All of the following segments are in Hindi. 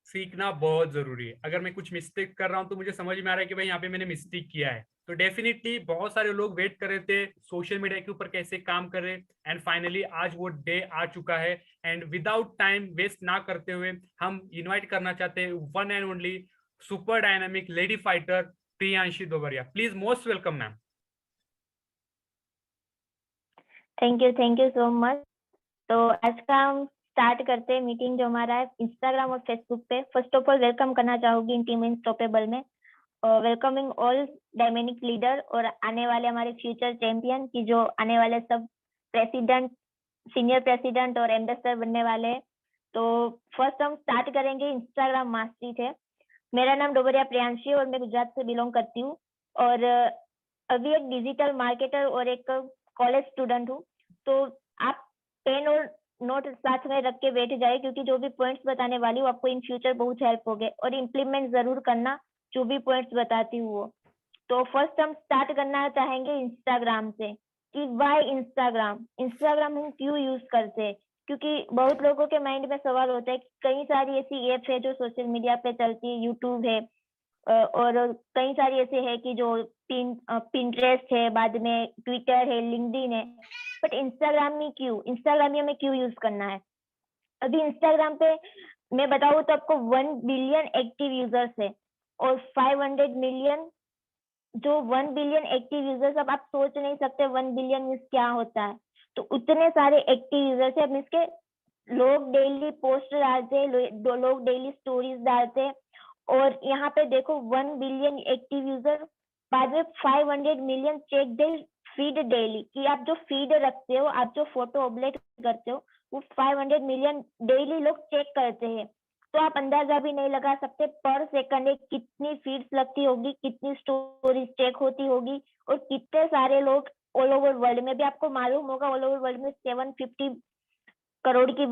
सीखना बहुत जरूरी है। अगर मैं कुछ मिस्टेक कर रहा हूँ तो मुझे समझ में आ रहा है कि भाई यहाँ पे मैंने मिस्टेक किया है, तो डेफिनेटली बहुत सारे लोग वेट कर रहे थे सोशल मीडिया के ऊपर कैसे काम करे, एंड फाइनली आज वो डे आ चुका है। एंड विदाउट टाइम वेस्ट ना करते हुए हम इनवाइट करना चाहते हैं one and only super dynamic lady fighter Priyanshi Dobariya. Please most welcome ma'am. Thank you so much. तो आज का हम स्टार्ट करते हैं मीटिंग जो हमारा है इंस्टाग्राम और फेसबुक पे। फर्स्ट ऑफ ऑल वेलकम करना चाहूंगी इन टीम अनस्टॉपेबल में, वेलकमिंग ऑल डायमेनिक लीडर और आने वाले हमारे फ्यूचर चैंपियन की जो आने वाले सब प्रेसिडेंट, सीनियर प्रेसिडेंट और एम्बेसडर बनने वाले हैं। तो फर्स्ट हम स्टार्ट करेंगे इंस्टाग्राम मास्टरी से। मेरा नाम डोबरिया प्रियांशी और मैं गुजरात से बिलोंग करती हूँ और अभी एक डिजिटल मार्केटर और एक कॉलेज स्टूडेंट हूँ। तो आप पेन और नोट साथ में रख के बैठ जाए, क्योंकि जो भी पॉइंट्स बताने वाली हूँ आपको इन फ्यूचर बहुत हेल्प होगे और इम्प्लीमेंट जरूर करना जो भी पॉइंट्स बताती हूँ वो। तो फर्स्ट हम स्टार्ट करना चाहेंगे इंस्टाग्राम से कि वाई इंस्टाग्राम, इंस्टाग्राम हम क्यों यूज करते हैं। क्योंकि बहुत लोगों के माइंड में सवाल होता है कि कई सारी ऐसी ऐप है जो सोशल मीडिया पे चलती है, यूट्यूब है और कई सारी ऐसे है कि जो पिंटरेस्ट है, बाद में ट्विटर है, लिंक्डइन है, बट इंस्टाग्राम में क्यों, इंस्टाग्राम में हमें क्यों यूज करना है। अभी इंस्टाग्राम पे मैं बताऊँ तो आपको 1 बिलियन एक्टिव यूजर्स है और 500 मिलियन, जो 1 बिलियन एक्टिव यूजर्स, अब आप सोच नहीं सकते 1 बिलियन मीन्स क्या होता है। तो उतने सारे एक्टिव यूजर्स है, मीन्स के लोग डेली पोस्ट डालते हैं, लोग डेली स्टोरीज डालते हैं। और यहाँ पे देखो 1 बिलियन एक्टिव यूजर, बाद में 500 million check their feed daily, कि आप जो फीड रखते हो, आप जो फोटो अपलोड करते हो, वो 500 मिलियन डेली लोग चेक करते हैं। तो आप अंदाजा भी नहीं लगा सकते पर सेकंड कितनी फीड्स लगती होगी, कितनी स्टोरीज चेक होती होगी और कितने सारे लोग ऑल ओवर वर्ल्ड में, भी आपको मालूम होगा ऑल ओवर वर्ल्ड में 750 करोड़ की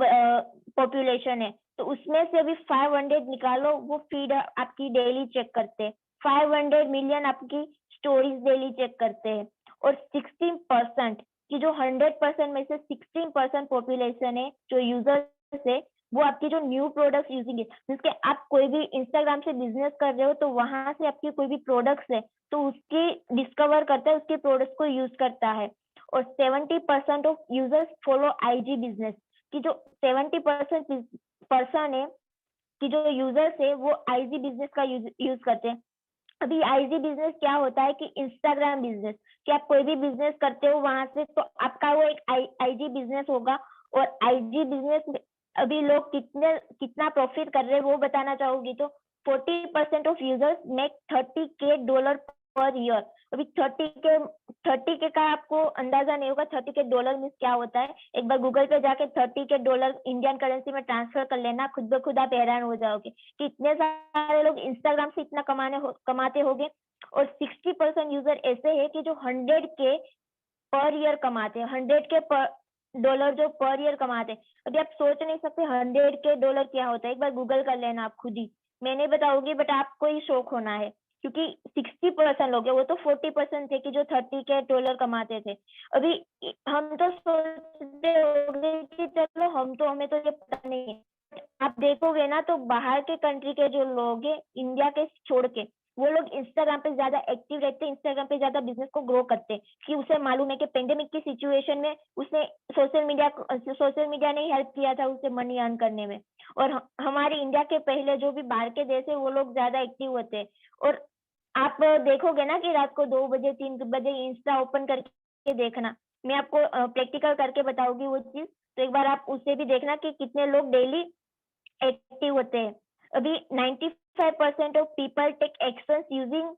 पॉपुलेशन है। तो उसमें से अभी 500 निकालो, वो फीड आपकी डेली चेक करते हैं। 500 मिलियन आपकी स्टोरीज डेली चेक करते हैं और 16% की जो 100% में से 16% पॉपुलेशन है जो यूजर्स है, वो आपकी जो न्यू प्रोडक्ट्स यूजिंग है, जिसके आप कोई भी इंस्टाग्राम से बिजनेस कर रहे हो तो वहां से आपकी कोई भी प्रोडक्ट्स है तो उसकी डिस्कवर करता है, उसके प्रोडक्ट्स को यूज करता है। और 70% of users follow IG business, कि जो 70% पर्सन है कि जो यूजर्स है वो आईजी बिजनेस का यूज करते हैं। अभी आईजी बिजनेस क्या होता है कि इंस्टाग्राम बिजनेस, कि आप कोई भी बिजनेस करते हो वहां से तो आपका वो एक आईजी बिजनेस होगा। और आईजी बिजनेस में अभी लोग कितना प्रॉफिट कर रहे हैं वो बताना चाहूंगी तो 40% of users make $30K per year. अभी 30K का आपको अंदाजा नहीं होगा, $30K मीन्स क्या होता है। एक बार गूगल पे जाके $30K इंडियन करेंसी में ट्रांसफर कर लेना, खुद ब खुद आप हैरान हो जाओगे कि इतने सारे लोग इंस्टाग्राम से इतना कमाते होंगे। और 60% यूजर ऐसे है कि जो 100K पर ईयर कमाते हैं, $100K जो पर ईयर कमाते हैं। अभी आप सोच नहीं सकते $100K क्या होता है, एक बार गूगल कर लेना आप खुद ही, मैं नहीं बताऊंगी बट आपको ही शौक होना है। क्योंकि 60% लोग है, वो तो 40% थे कि जो $30K कमाते थे। अभी हम तो सोचते होंगे कि चलो हमें तो ये पता नहीं है, आप देखोगे ना तो बाहर के कंट्री के जो लोग है, इंडिया के छोड़ के, वो लोग इंस्टाग्राम पे ज्यादा एक्टिव रहते हैं, इंस्टाग्राम पे ज्यादा बिजनेस को ग्रो करते हैं। कि उसे मालूम है कि पेंडेमिक की सिचुएशन में उसने सोशल मीडिया ने हेल्प किया था उसे मनी अर्न करने में। और हमारे इंडिया के पहले जो भी बाहर के देश है वो लोग ज्यादा एक्टिव होते हैं। और आप देखोगे ना कि रात को 2 बजे 3 बजे इंस्टा ओपन करके देखना, मैं आपको प्रैक्टिकल करके बताऊंगी वो चीज, तो एक बार आप उसे भी देखना कि कितने लोग डेली एक्टिव होते हैं। अभी 95% of people take actions using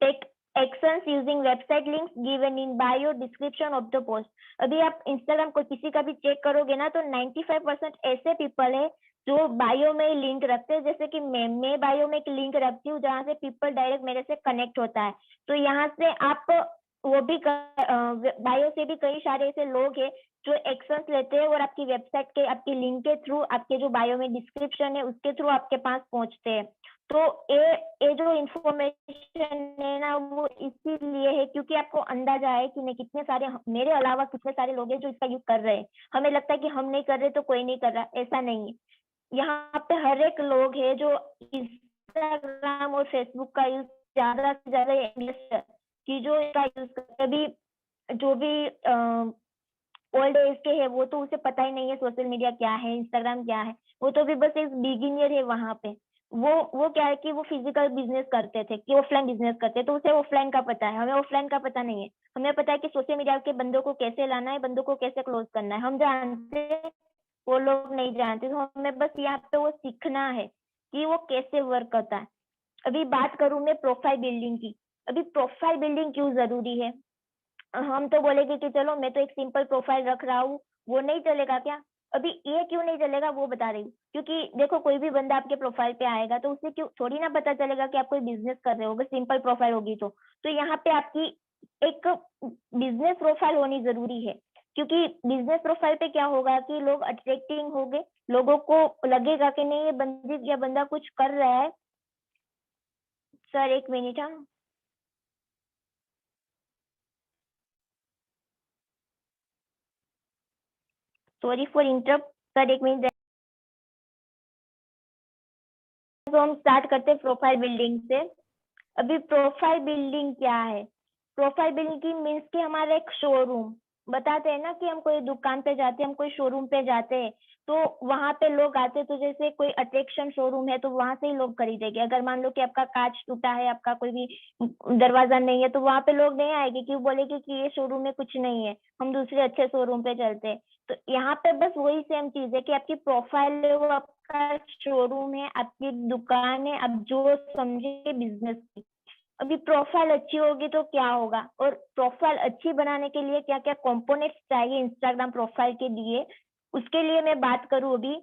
take actions using website links given in bio description of the post. अभी आप इंस्टाग्राम को किसी का भी चेक करोगे ना तो 95% ऐसे पीपल है जो बायो में लिंक रखते हैं। जैसे कि मैं बायो में एक लिंक रखती हूँ जहाँ से पीपल डायरेक्ट मेरे से कनेक्ट होता है। तो यहाँ से आप वो भी बायो से भी कई सारे ऐसे लोग हैं जो एक्शंस लेते हैं और आपकी वेबसाइट के, आपकी लिंक के थ्रू, आपके जो बायो में डिस्क्रिप्शन है उसके थ्रू आपके पास पहुंचते हैं। तो ये जो इंफॉर्मेशन है ना वो इसीलिए है क्योंकि आपको अंदाजा है कि मैं कितने सारे मेरे अलावा कितने सारे लोग हैं जो इसका यूज कर रहे हैं। हमें लगता है कि हम नहीं कर रहे तो कोई नहीं कर रहा, ऐसा नहीं है। यहाँ पे हर एक लोग है जो इंस्टाग्राम और फेसबुक का यूज ज्यादा से ज्यादा चीजों का यूज करते। अभी जो भी ओल्ड एज के है वो तो उसे पता ही नहीं है सोशल मीडिया क्या है, इंस्टाग्राम क्या है। वो तो भी बस एक बिगिनियर है वहां पे। वो क्या है कि वो फिजिकल बिजनेस करते थे, कि ऑफलाइन बिजनेस करते, तो उसे ऑफलाइन का पता है, हमें ऑफलाइन का पता नहीं है। हमें पता है कि सोशल मीडिया के बंदों को कैसे लाना है, बंदों को कैसे क्लोज करना है, हम जानते हैं, वो लोग नहीं जानते। तो हमें बस यहाँ पे वो सीखना है कि वो कैसे वर्क करता है। अभी बात करूं मैं प्रोफाइल बिल्डिंग की। अभी प्रोफाइल बिल्डिंग क्यों जरूरी है? हम तो बोलेंगे कि चलो मैं तो एक सिंपल प्रोफाइल रख रहा हूँ, वो नहीं चलेगा क्या? अभी ये क्यों नहीं चलेगा वो बता रही हूँ। क्योंकि देखो कोई भी बंदा आपके प्रोफाइल पे आएगा तो उसे क्यों थोड़ी ना पता चलेगा कि आप कोई बिजनेस कर रहे हो, अगर सिंपल प्रोफाइल होगी तो यहाँ पे आपकी एक बिजनेस प्रोफाइल होनी जरूरी है। क्योंकि बिजनेस प्रोफाइल पे क्या होगा कि लोग अट्रैक्टिंग होंगे, लोगों को लगेगा कि नहीं ये बंदी या बंदा कुछ कर रहा है। सर एक मिनट। हाँ, सॉरी फॉर इंटरप्ट सर, एक मिनट। तो हम स्टार्ट करते हैं प्रोफाइल बिल्डिंग से। अभी प्रोफाइल बिल्डिंग क्या है? प्रोफाइल बिल्डिंग मीन्स कि हमारा एक शोरूम, बताते हैं ना कि हम कोई दुकान पे जाते हैं, हम कोई शोरूम पे जाते हैं, तो वहां पे लोग आते हैं, तो जैसे कोई अट्रैक्शन शोरूम है तो वहां से ही लोग खरीदेंगे। अगर मान लो कि आपका कांच टूटा है, आपका कोई भी दरवाजा नहीं है, तो वहां पे लोग नहीं आएंगे कि बोलेंगे कि ये शोरूम में कुछ नहीं है, हम दूसरे अच्छे शोरूम पे चलते हैं। तो यहाँ पे बस वही सेम चीज है कि आपकी प्रोफाइल है वो आपका शोरूम है, आपकी दुकान है, आप जो समझे बिजनेस की। अभी प्रोफाइल अच्छी होगी तो क्या होगा, और प्रोफाइल अच्छी बनाने के लिए क्या क्या कंपोनेंट्स चाहिए इंस्टाग्राम प्रोफाइल के लिए, उसके लिए मैं बात करूं अभी।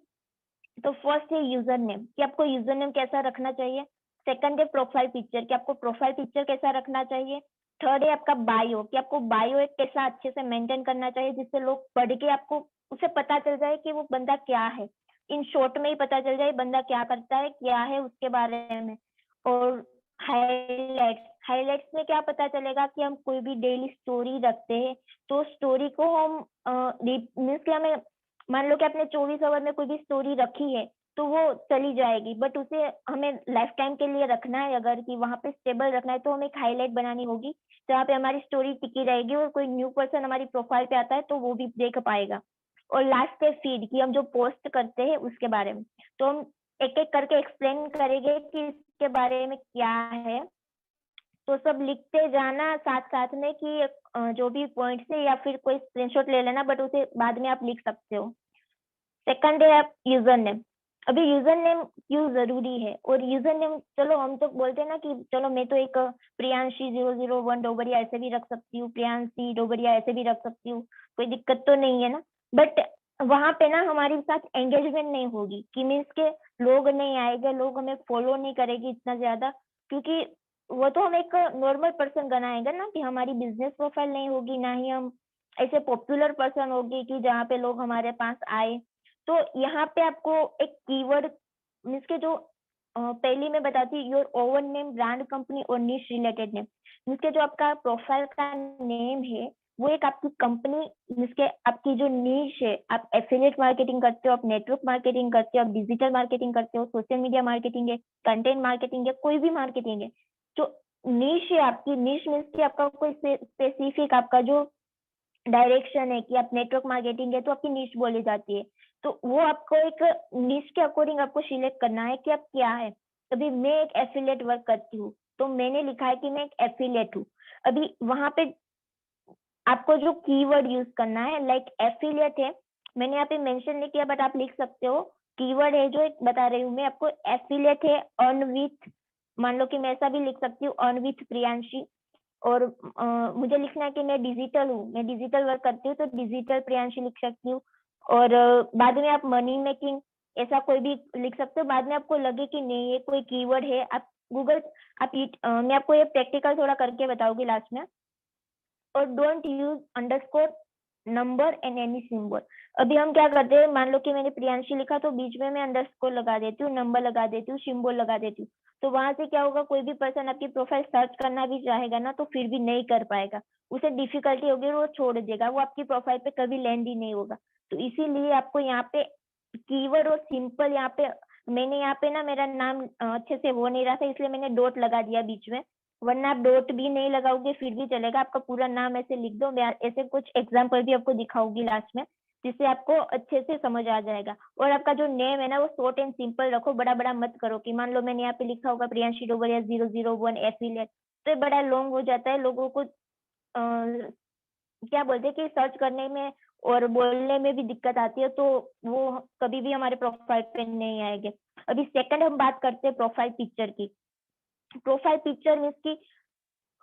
तो फर्स्ट है यूजर नेम, कि आपको यूजर नेम कैसा रखना चाहिए। सेकंड है प्रोफाइल पिक्चर, कि आपको प्रोफाइल पिक्चर कैसा रखना चाहिए। थर्ड है आपका बायो, कि आपको बायो एक कैसा अच्छे से मेंटेन करना चाहिए जिससे लोग पढ़ के आपको उसे पता चल जाए कि वो बंदा क्या है, इन शॉर्ट में ही पता चल जाए बंदा क्या करता है, क्या है उसके बारे में। और हाईलाइट्स, हाईलाइट्स में क्या पता चलेगा कि हम कोई भी डेली स्टोरी रखते हैं तो स्टोरी को हम मीन्स कि हमें मान लो कि आपने 24 आवर में कोई भी स्टोरी रखी है तो वो चली जाएगी, बट उसे हमें लाइफ टाइम के लिए रखना है, अगर कि वहां पे स्टेबल रखना है तो हमें एक हाईलाइट बनानी होगी जहाँ पे हमारी स्टोरी टिकी रहेगी और कोई न्यू पर्सन हमारी प्रोफाइल पे आता है तो वो भी देख पाएगा। और लास्ट है फीड, की हम जो पोस्ट करते हैं उसके बारे में। तो हम एक एक करके एक्सप्लेन करेंगे कि इसके बारे में क्या है। तो सब लिखते जाना साथ साथ में कि जो भी पॉइंट्स है या फिर कोई स्क्रीनशॉट ले लेना, बट उसे बाद में आप लिख सकते हो। सेकंड है आप यूजर नेम। अभी यूजर नेम क्यों जरूरी है? और यूजर नेम चलो हम तो बोलते हैं ना कि चलो मैं तो एक प्रियांशी 001 डोबरिया ऐसे भी रख सकती हूँ, प्रियांशी डोबरिया ऐसे भी रख सकती हूँ, कोई दिक्कत तो नहीं है ना। बट वहां पे ना हमारे साथ एंगेजमेंट नहीं होगी, कि मीन्स के लोग नहीं आएंगे, लोग हमें फॉलो नहीं करेगी इतना ज्यादा, क्योंकि वो तो हम एक नॉर्मल पर्सन बनाएंगे ना, कि हमारी बिजनेस प्रोफाइल नहीं होगी, ना ही हम ऐसे पॉपुलर पर्सन होगी कि जहाँ पे लोग हमारे पास आए। तो यहाँ पे आपको एक कीवर्ड मीन्स के जो पहली मैं बताती हूँ, your oven name, brand, company और नीश रिलेटेड नेम। मीन्स के जो आपका प्रोफाइल का नेम है वो एक आपकी कंपनी मीन्स के आपकी जो नीश है, आप एफिलिएट मार्केटिंग करते हो, आप नेटवर्क मार्केटिंग करते हो, आप डिजिटल मार्केटिंग करते हो, सोशल मीडिया मार्केटिंग है, कंटेंट मार्केटिंग है, कोई भी मार्केटिंग है। जो नीश है आपकी, नीश मीन्स की आपका कोई स्पेसिफिक आपका जो डायरेक्शन है, कि आप नेटवर्क मार्केटिंग है तो आपकी नीश बोली जाती है। तो वो आपको एक नीश के अकॉर्डिंग आपको सिलेक्ट करना है कि आप क्या है। अभी मैं एक एफिलिएट वर्क करती हूँ तो मैंने लिखा है कि मैं एक एफिलिएट हूँ। अभी वहां पे आपको जो कीवर्ड यूज करना है, लाइक एफिलिएट है, मैंने यहाँ पे मेंशन नहीं किया बट आप लिख सकते हो। कीवर्ड है जो एक बता रही हूँ मैं आपको, एफिलिएट है अर्न विथ, मान लो कि मैं ऐसा भी लिख सकती हूँ अर्न विथ प्रियांशी। और मुझे लिखना है कि मैं डिजिटल हूँ, मैं डिजिटल वर्क करती हूँ तो डिजिटल प्रियांशी लिख सकती हूँ। और बाद में आप मनी मेकिंग ऐसा कोई भी लिख सकते हो। बाद में आपको लगे कि नहीं ये कोई कीवर्ड है, आप गूगल मैं आपको ये प्रैक्टिकल थोड़ा करके बताऊंगी लास्ट में। और don't use underscore number and any symbol. अभी हम क्या करते हैं, मान लो कि मैंने प्रियांशी लिखा तो बीच में मैं अंडरस्कोर लगा देती हूँ, नंबर लगा देती हूँ, सिंबल लगा देती हूँ। तो वहां से क्या होगा, कोई भी पर्सन आपकी प्रोफाइल सर्च करना भी चाहेगा ना तो फिर भी नहीं कर पाएगा, उसे डिफिकल्टी होगी और वो छोड़ देगा, वो आपकी प्रोफाइल पे कभी लैंड ही नहीं होगा। तो इसीलिए आपको यहाँ पे कीवर्ड और सिंपल, यहाँ पे मैंने यहाँ पे ना मेरा नाम अच्छे से हो नहीं रहा था इसलिए मैंने डॉट लगा दिया बीच में, वरना आप डॉट भी नहीं लगाओगे फिर भी चलेगा, आपका पूरा नाम ऐसे लिख दो। मैं ऐसे कुछ एग्जाम्पल भी आपको दिखाऊंगी लास्ट में, जिससे आपको अच्छे से समझ आ जाएगा। और आपका जो नेम है ना वो शॉर्ट एंड सिंपल रखो, बड़ा बड़ा मत करो कि मान लो मैंने यहाँ पे लिखा होगा प्रियांशी डोबरिया 001 एफिलिएट, तो ये बड़ा लॉन्ग हो जाता है, लोगों को क्या बोलते हैं कि सर्च करने में और बोलने में भी दिक्कत आती है, तो वो कभी भी हमारे प्रोफाइल पे नहीं आएंगे। अभी सेकंड हम बात करते हैं प्रोफाइल पिक्चर की। प्रोफाइल पिक्चर मीन्स की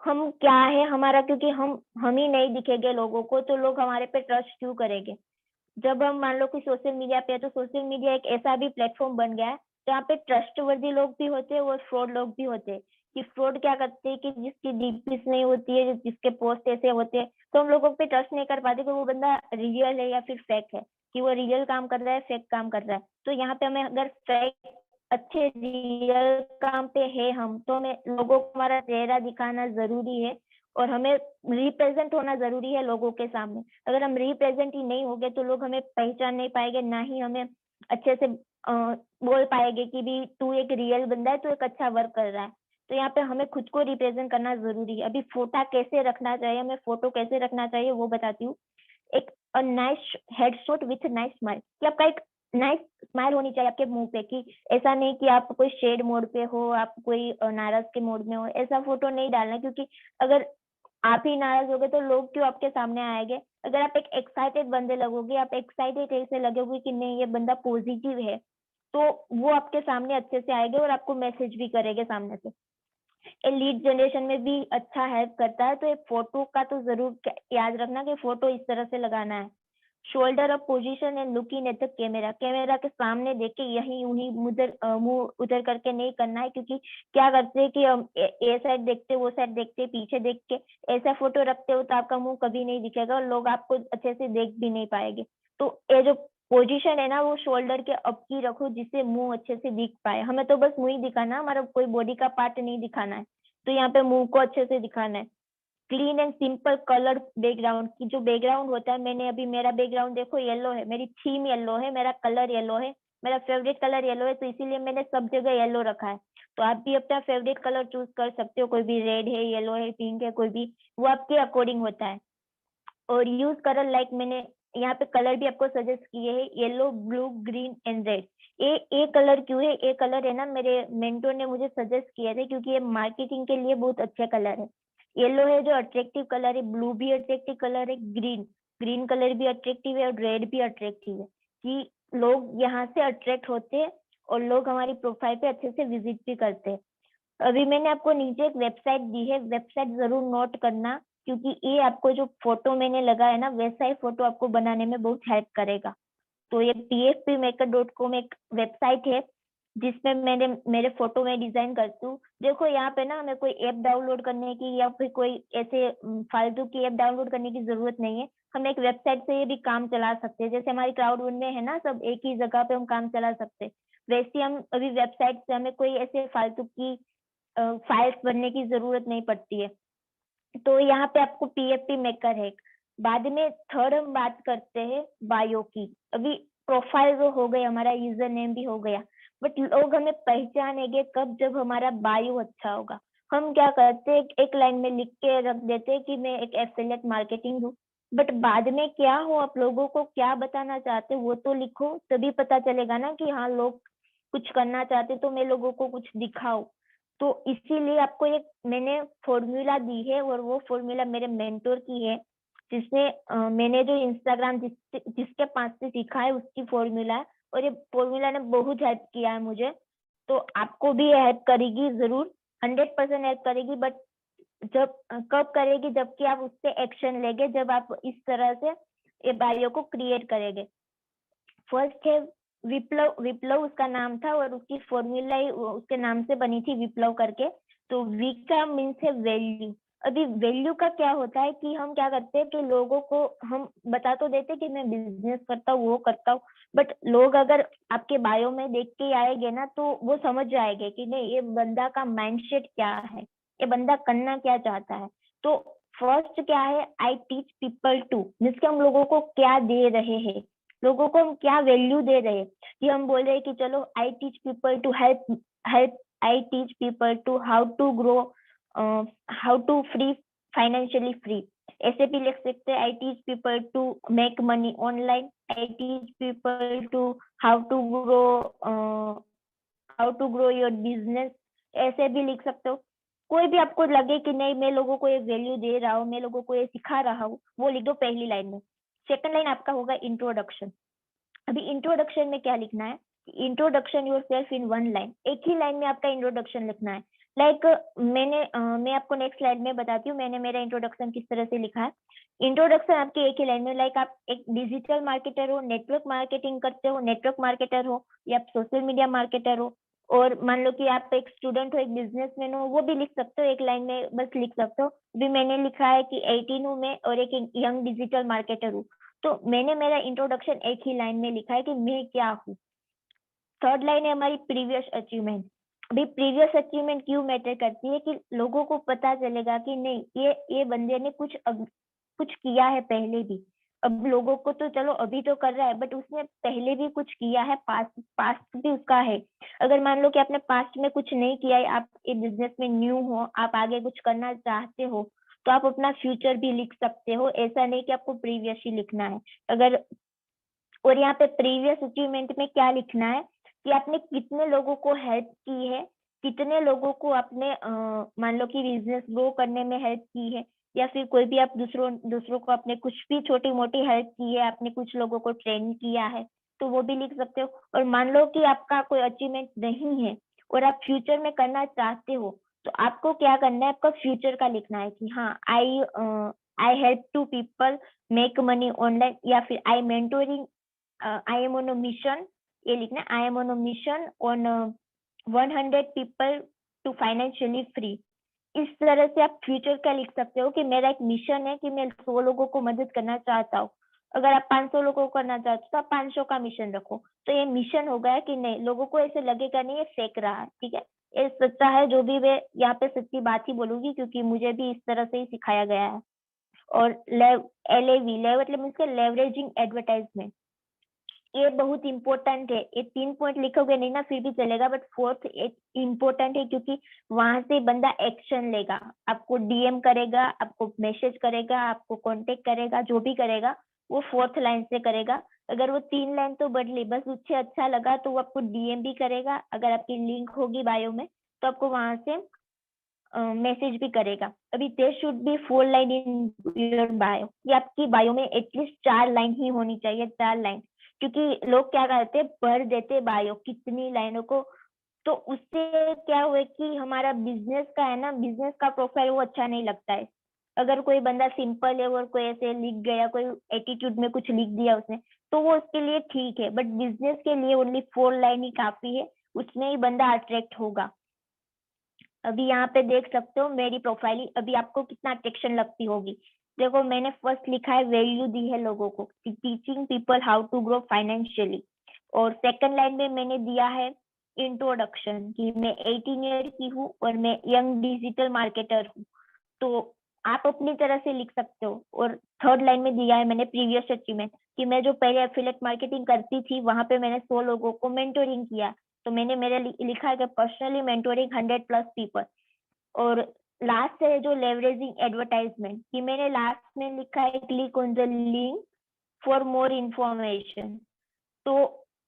हम क्या है हमारा, क्योंकि हम ही नहीं दिखेंगे लोगों को तो लोग हमारे पे ट्रस्ट क्यों करेंगे। जब हम मान लो कि सोशल मीडिया पे है तो सोशल मीडिया एक ऐसा भी प्लेटफॉर्म बन गया है जहाँ पे ट्रस्टवर्दी लोग भी होते हैं और फ्रॉड लोग भी होते हैं। कि फ्रॉड क्या करते हैं कि जिसकी डीपीस नहीं होती है, जिसके पोस्ट ऐसे होते हैं, तो हम लोगों पे ट्रस्ट नहीं कर पाते कि वो बंदा रियल है या फिर फेक है, कि वो रियल काम कर रहा है फेक काम कर रहा है। तो यहाँ पे हमें अगर फेक अच्छे रियल काम पे है हम, तो हमें लोगों को हमारा चेहरा दिखाना जरूरी है और हमें रिप्रेजेंट होना जरूरी है लोगों के सामने। अगर हम रिप्रेजेंट ही नहीं होंगे तो लोग हमें पहचान नहीं पाएंगे, ना ही हमें अच्छे से बोल पाएंगे कि भी तू एक रियल बंदा है, तू एक अच्छा वर्क कर रहा है। तो यहाँ पे हमें खुद को रिप्रेजेंट करना जरूरी है। अभी फोटो कैसे रखना चाहिए, हमें फोटो कैसे रखना चाहिए वो बताती हूँ। एक nice headshot with nice smile, कि आपका एक नाइस स्माइल होनी चाहिए आपके मुंह पे, कि ऐसा नहीं कि आप कोई शेड मोड पे हो, आप कोई नाराज के मोड में हो, ऐसा फोटो नहीं डालना। क्योंकि अगर आप ही नाराज हो गए तो लोग क्यों आपके सामने आएंगे। अगर आप एक एक्साइटेड बंदे लगोगे, आप एक्साइटेड ऐसे लगोगे कि नहीं ये बंदा पॉजिटिव है, तो वो आपके सामने अच्छे से आएंगे और आपको मैसेज भी करेंगे सामने से। ये लीड जनरेशन में भी अच्छा हेल्प करता है। तो एक फोटो का तो जरूर याद रखना कि फोटो इस तरह से लगाना है। Shoulder up position and looking at the camera, camera के सामने देख के यही उन्हीं मुंह उधर करके नहीं करना है। क्योंकि क्या करते हैं कि हम ए साइड देखते वो साइड देखते पीछे देख के ऐसा फोटो रखते हो तो आपका मुंह कभी नहीं दिखेगा और लोग आपको अच्छे से देख भी नहीं पाएंगे। तो ये जो पोजीशन है ना वो शोल्डर के अप की रखो जिससे मुंह अच्छे से दिख पाए। हमें तो बस मुंह ही दिखाना, हमारा कोई बॉडी का पार्ट नहीं दिखाना है, तो यहाँ पे मुंह को अच्छे से दिखाना है। Clean and simple colour background, की जो बैकग्राउंड होता है, मैंने अभी मेरा बैकग्राउंड देखो येलो है, मेरी थीम येलो है, मेरा कलर येलो है, मेरा फेवरेट कलर येलो है, तो इसीलिए मैंने सब जगह येलो रखा है। तो आप भी अपना फेवरेट कलर चूज कर सकते हो, कोई भी रेड है, येलो है, पिंक है, कोई भी, वो आपके अकॉर्डिंग होता है। और यूज कलर लाइक मैंने यहाँ पे कलर भी आपको सजेस्ट किए हैं, yellow, blue, green and red. ये कलर क्यों है, ये कलर है ना मेरे मेंटोर ने मुझे सजेस्ट किए थे क्योंकि ये मार्केटिंग के लिए बहुत अच्छे कलर है। येलो है जो अट्रैक्टिव कलर है, ब्लू भी अट्रैक्टिव कलर है, ग्रीन ग्रीन कलर भी अट्रैक्टिव है और रेड भी अट्रैक्टिव है, कि लोग यहाँ से अट्रैक्ट होते हैं और लोग हमारी प्रोफाइल पे अच्छे से विजिट भी करते हैं। अभी मैंने आपको नीचे एक वेबसाइट दी है, वेबसाइट जरूर नोट करना, क्योंकि ये आपको जो फोटो मैंने लगाया ना वैसा ही फोटो आपको बनाने में बहुत हेल्प करेगा। तो ये pfpmaker.com एक वेबसाइट है जिसमें मैंने मेरे फोटो में डिजाइन करती हूँ। देखो यहाँ पे ना हमें कोई ऐप डाउनलोड करने की या फिर कोई ऐसे फालतू की ऐप डाउनलोड करने की जरूरत नहीं है। हम एक वेबसाइट से ये भी काम चला सकते हैं, जैसे हमारी क्राउड में है ना, सब एक ही जगह पे हम काम चला सकते हैं। वैसे हम अभी वेबसाइट से हमें कोई ऐसे फालतू की फाइल्स भरने की जरूरत नहीं पड़ती है। तो यहाँ पे आपको पीएफपी मेकर है। बाद में थर्ड हम बात करते हैं बायो की। अभी प्रोफाइल जो हो गया, हमारा यूजर नेम भी हो गया, बट लोग हमें पहचानेंगे कब, जब हमारा बायो अच्छा होगा। हम क्या करते हैं, एक लाइन में लिख के रख देते हैं कि मैं एक एफिलिएट मार्केटिंग हूँ, बट बाद में क्या हो, आप लोगों को क्या बताना चाहते हो वो तो लिखो, तभी पता चलेगा ना कि हाँ लोग कुछ करना चाहते तो मैं लोगों को कुछ दिखाऊं। तो इसीलिए आपको एक मैंने फॉर्मूला दी है और वो फॉर्मूला मेरे मेंटोर की है, जिसने मैंने जो इंस्टाग्राम जिसके पास से सीखा है उसकी फॉर्मूला है, और ये फॉर्मूला ने बहुत हेल्प किया है मुझे। तो आपको भी हेल्प करेगी जरूर, 100% हेल्प करेगी। बट जब कब करेगी, जबकि आप उस पर एक्शन लेंगे, जब आप इस तरह से ये बायो को क्रिएट करेंगे। फर्स्ट है विप्लव, विप्लव उसका नाम था और उसकी फॉर्मूला ही उसके नाम से बनी थी, विप्लव करके। तो वी का मीन्स है वैल्यू, अभी वैल्यू का क्या होता है कि हम क्या करते हैं कि लोगों को हम बता तो देते कि मैं बिजनेस करता हूँ, वो करता हूँ, बट लोग अगर आपके बायो में देख के आएंगे ना तो वो समझ जाएंगे कि नहीं ये बंदा का माइंडसेट क्या है, ये बंदा करना क्या चाहता है। तो फर्स्ट क्या है, आई टीच पीपल टू, जिसके हम लोगों को क्या दे रहे हैं, लोगों को हम क्या वैल्यू दे रहे हैं। कि हम बोल रहे हैं कि चलो I teach people to help help I teach people to how to grow, how to free financially free, ऐसे भी लिख सकते हैं। I teach people to make money online, I teach people to how to grow how to grow your business, ऐसे भी लिख सकते हो। कोई भी आपको लगे कि नहीं मैं लोगों को ये वैल्यू दे रहा हूँ, मैं लोगों को ये सिखा रहा हूँ, वो लिख दो पहली लाइन में। सेकंड लाइन आपका होगा इंट्रोडक्शन। अभी इंट्रोडक्शन में क्या लिखना है, introduction your self in one line, एक ही लाइन में आपका इंट्रोडक्शन लिखना है। लाइक मैं आपको नेक्स्ट स्लाइड में बताती हूँ मैंने मेरा इंट्रोडक्शन किस तरह से लिखा है। इंट्रोडक्शन आपके एक ही लाइन में, लाइक आप एक डिजिटल मार्केटर हो, नेटवर्क मार्केटिंग करते हो, नेटवर्क मार्केटर हो, या आप सोशल मीडिया मार्केटर हो, और मान लो कि आप एक स्टूडेंट हो, एक बिजनेसमैन हो, वो भी लिख सकते हो, एक लाइन में बस लिख सकते हो। अभी मैंने लिखा है कि 18 हूँ मैं और एक यंग डिजिटल मार्केटर हूँ, तो मैंने मेरा इंट्रोडक्शन एक ही लाइन में लिखा है कि मैं क्या हूँ। थर्ड लाइन है हमारी प्रीवियस अचीवमेंट। अभी प्रीवियस अचीवमेंट क्यों मैटर करती है कि लोगों को पता चलेगा कि नहीं ये बंदे ने कुछ किया है पहले भी। अब लोगों को तो चलो अभी तो कर रहा है, बट उसने पहले भी कुछ किया है, पास्ट भी उसका है। अगर मान लो कि आपने पास्ट में कुछ नहीं किया है, आप ये बिजनेस में न्यू हो, आप आगे कुछ करना चाहते हो, तो आप अपना फ्यूचर भी लिख सकते हो, ऐसा नहीं कि आपको प्रीवियस ही लिखना है। अगर और यहाँ पे प्रीवियस अचीवमेंट में क्या लिखना है कि आपने कितने लोगों को हेल्प की है, कितने लोगों को आपने मान लो कि बिजनेस ग्रो करने में हेल्प की है, या फिर कोई भी आप दूसरों को आपने कुछ भी छोटी मोटी हेल्प की है, आपने कुछ लोगों को ट्रेन किया है, तो वो भी लिख सकते हो। और मान लो कि आपका कोई अचीवमेंट नहीं है और आप फ्यूचर में करना चाहते हो, तो आपको क्या करना है, आपका फ्यूचर का लिखना है कि हाँ I help to people make money online, या फिर I mentoring, I am on a mission, ये लिखना I am on a mission on 100 people to financially free. इस तरह से आप फ्यूचर का लिख सकते हो कि मेरा एक मिशन है कि मैं 100 लोगों को मदद करना चाहता हूँ। अगर आप 500 लोगों को करना चाहते हो तो आप 500 का मिशन रखो, तो ये मिशन हो गया कि नहीं, लोगों को ऐसे लगेगा नहीं ये फेक रहा है, ठीक है, ये सच्चा है। जो भी मैं यहाँ पे सच्ची बात ही बोलूंगी क्योंकि मुझे भी इस तरह से ही सिखाया गया है। और LAV मतलब इसका लेवरेजिंग एडवर्टाइजमेंट, ये बहुत इंपॉर्टेंट है। ये 3 पॉइंट लिखोगे नहीं ना फिर भी चलेगा, बट फोर्थ एक इम्पोर्टेंट है क्योंकि वहां से बंदा एक्शन लेगा, आपको डीएम करेगा, आपको मैसेज करेगा, आपको कांटेक्ट करेगा, जो भी करेगा वो फोर्थ लाइन से करेगा। अगर वो 3 लाइन तो बदली, बस उससे अच्छा लगा तो वो आपको डीएम भी करेगा, अगर आपकी लिंक होगी बायो में तो आपको वहां से मैसेज भी करेगा। अभी there should be 4 line in your bio, ये आपकी बायो में एटलीस्ट 4 लाइन ही होनी चाहिए, 4 लाइन, क्योंकि लोग क्या करते हैं भर देते बायो कितनी लाइनों को, तो उससे क्या हुआ कि हमारा बिजनेस का है ना, बिजनेस का प्रोफाइल वो अच्छा नहीं लगता है। अगर कोई बंदा सिंपल है और कोई ऐसे लिख गया, कोई एटीट्यूड में कुछ लिख दिया उसने, तो वो उसके लिए ठीक है, बट बिजनेस के लिए ओनली 4 लाइन ही काफी है, उसमें ही बंदा अट्रैक्ट होगा। अभी यहाँ पे देख सकते हो मेरी प्रोफाइल, अभी आपको कितना अट्रैक्शन लगती होगी। देखो मैंने फर्स्ट लिखा है वैल्यू दी है लोगों को, teaching people how to grow financially, और सेकंड लाइन में मैंने दिया है इंट्रोडक्शन कि मैं 18 ईयर की हूँ और मैं यंग डिजिटल मार्केटर हूँ, तो आप अपनी तरह से लिख सकते हो। और थर्ड लाइन में दिया है मैंने प्रीवियस अचीवमेंट कि मैं जो पहले एफिलिएट मार्केटिंग करती थी वहां पे मैंने 100 लोगों को मेंटोरिंग किया, तो मैंने मेरे लिखा है कि पर्सनली मेंटोरिंग 100+ पीपल। और लास्ट है जो लेवरेजिंग एडवर्टाइजमेंट कि मैंने लास्ट में लिखा है click on the link for more information. तो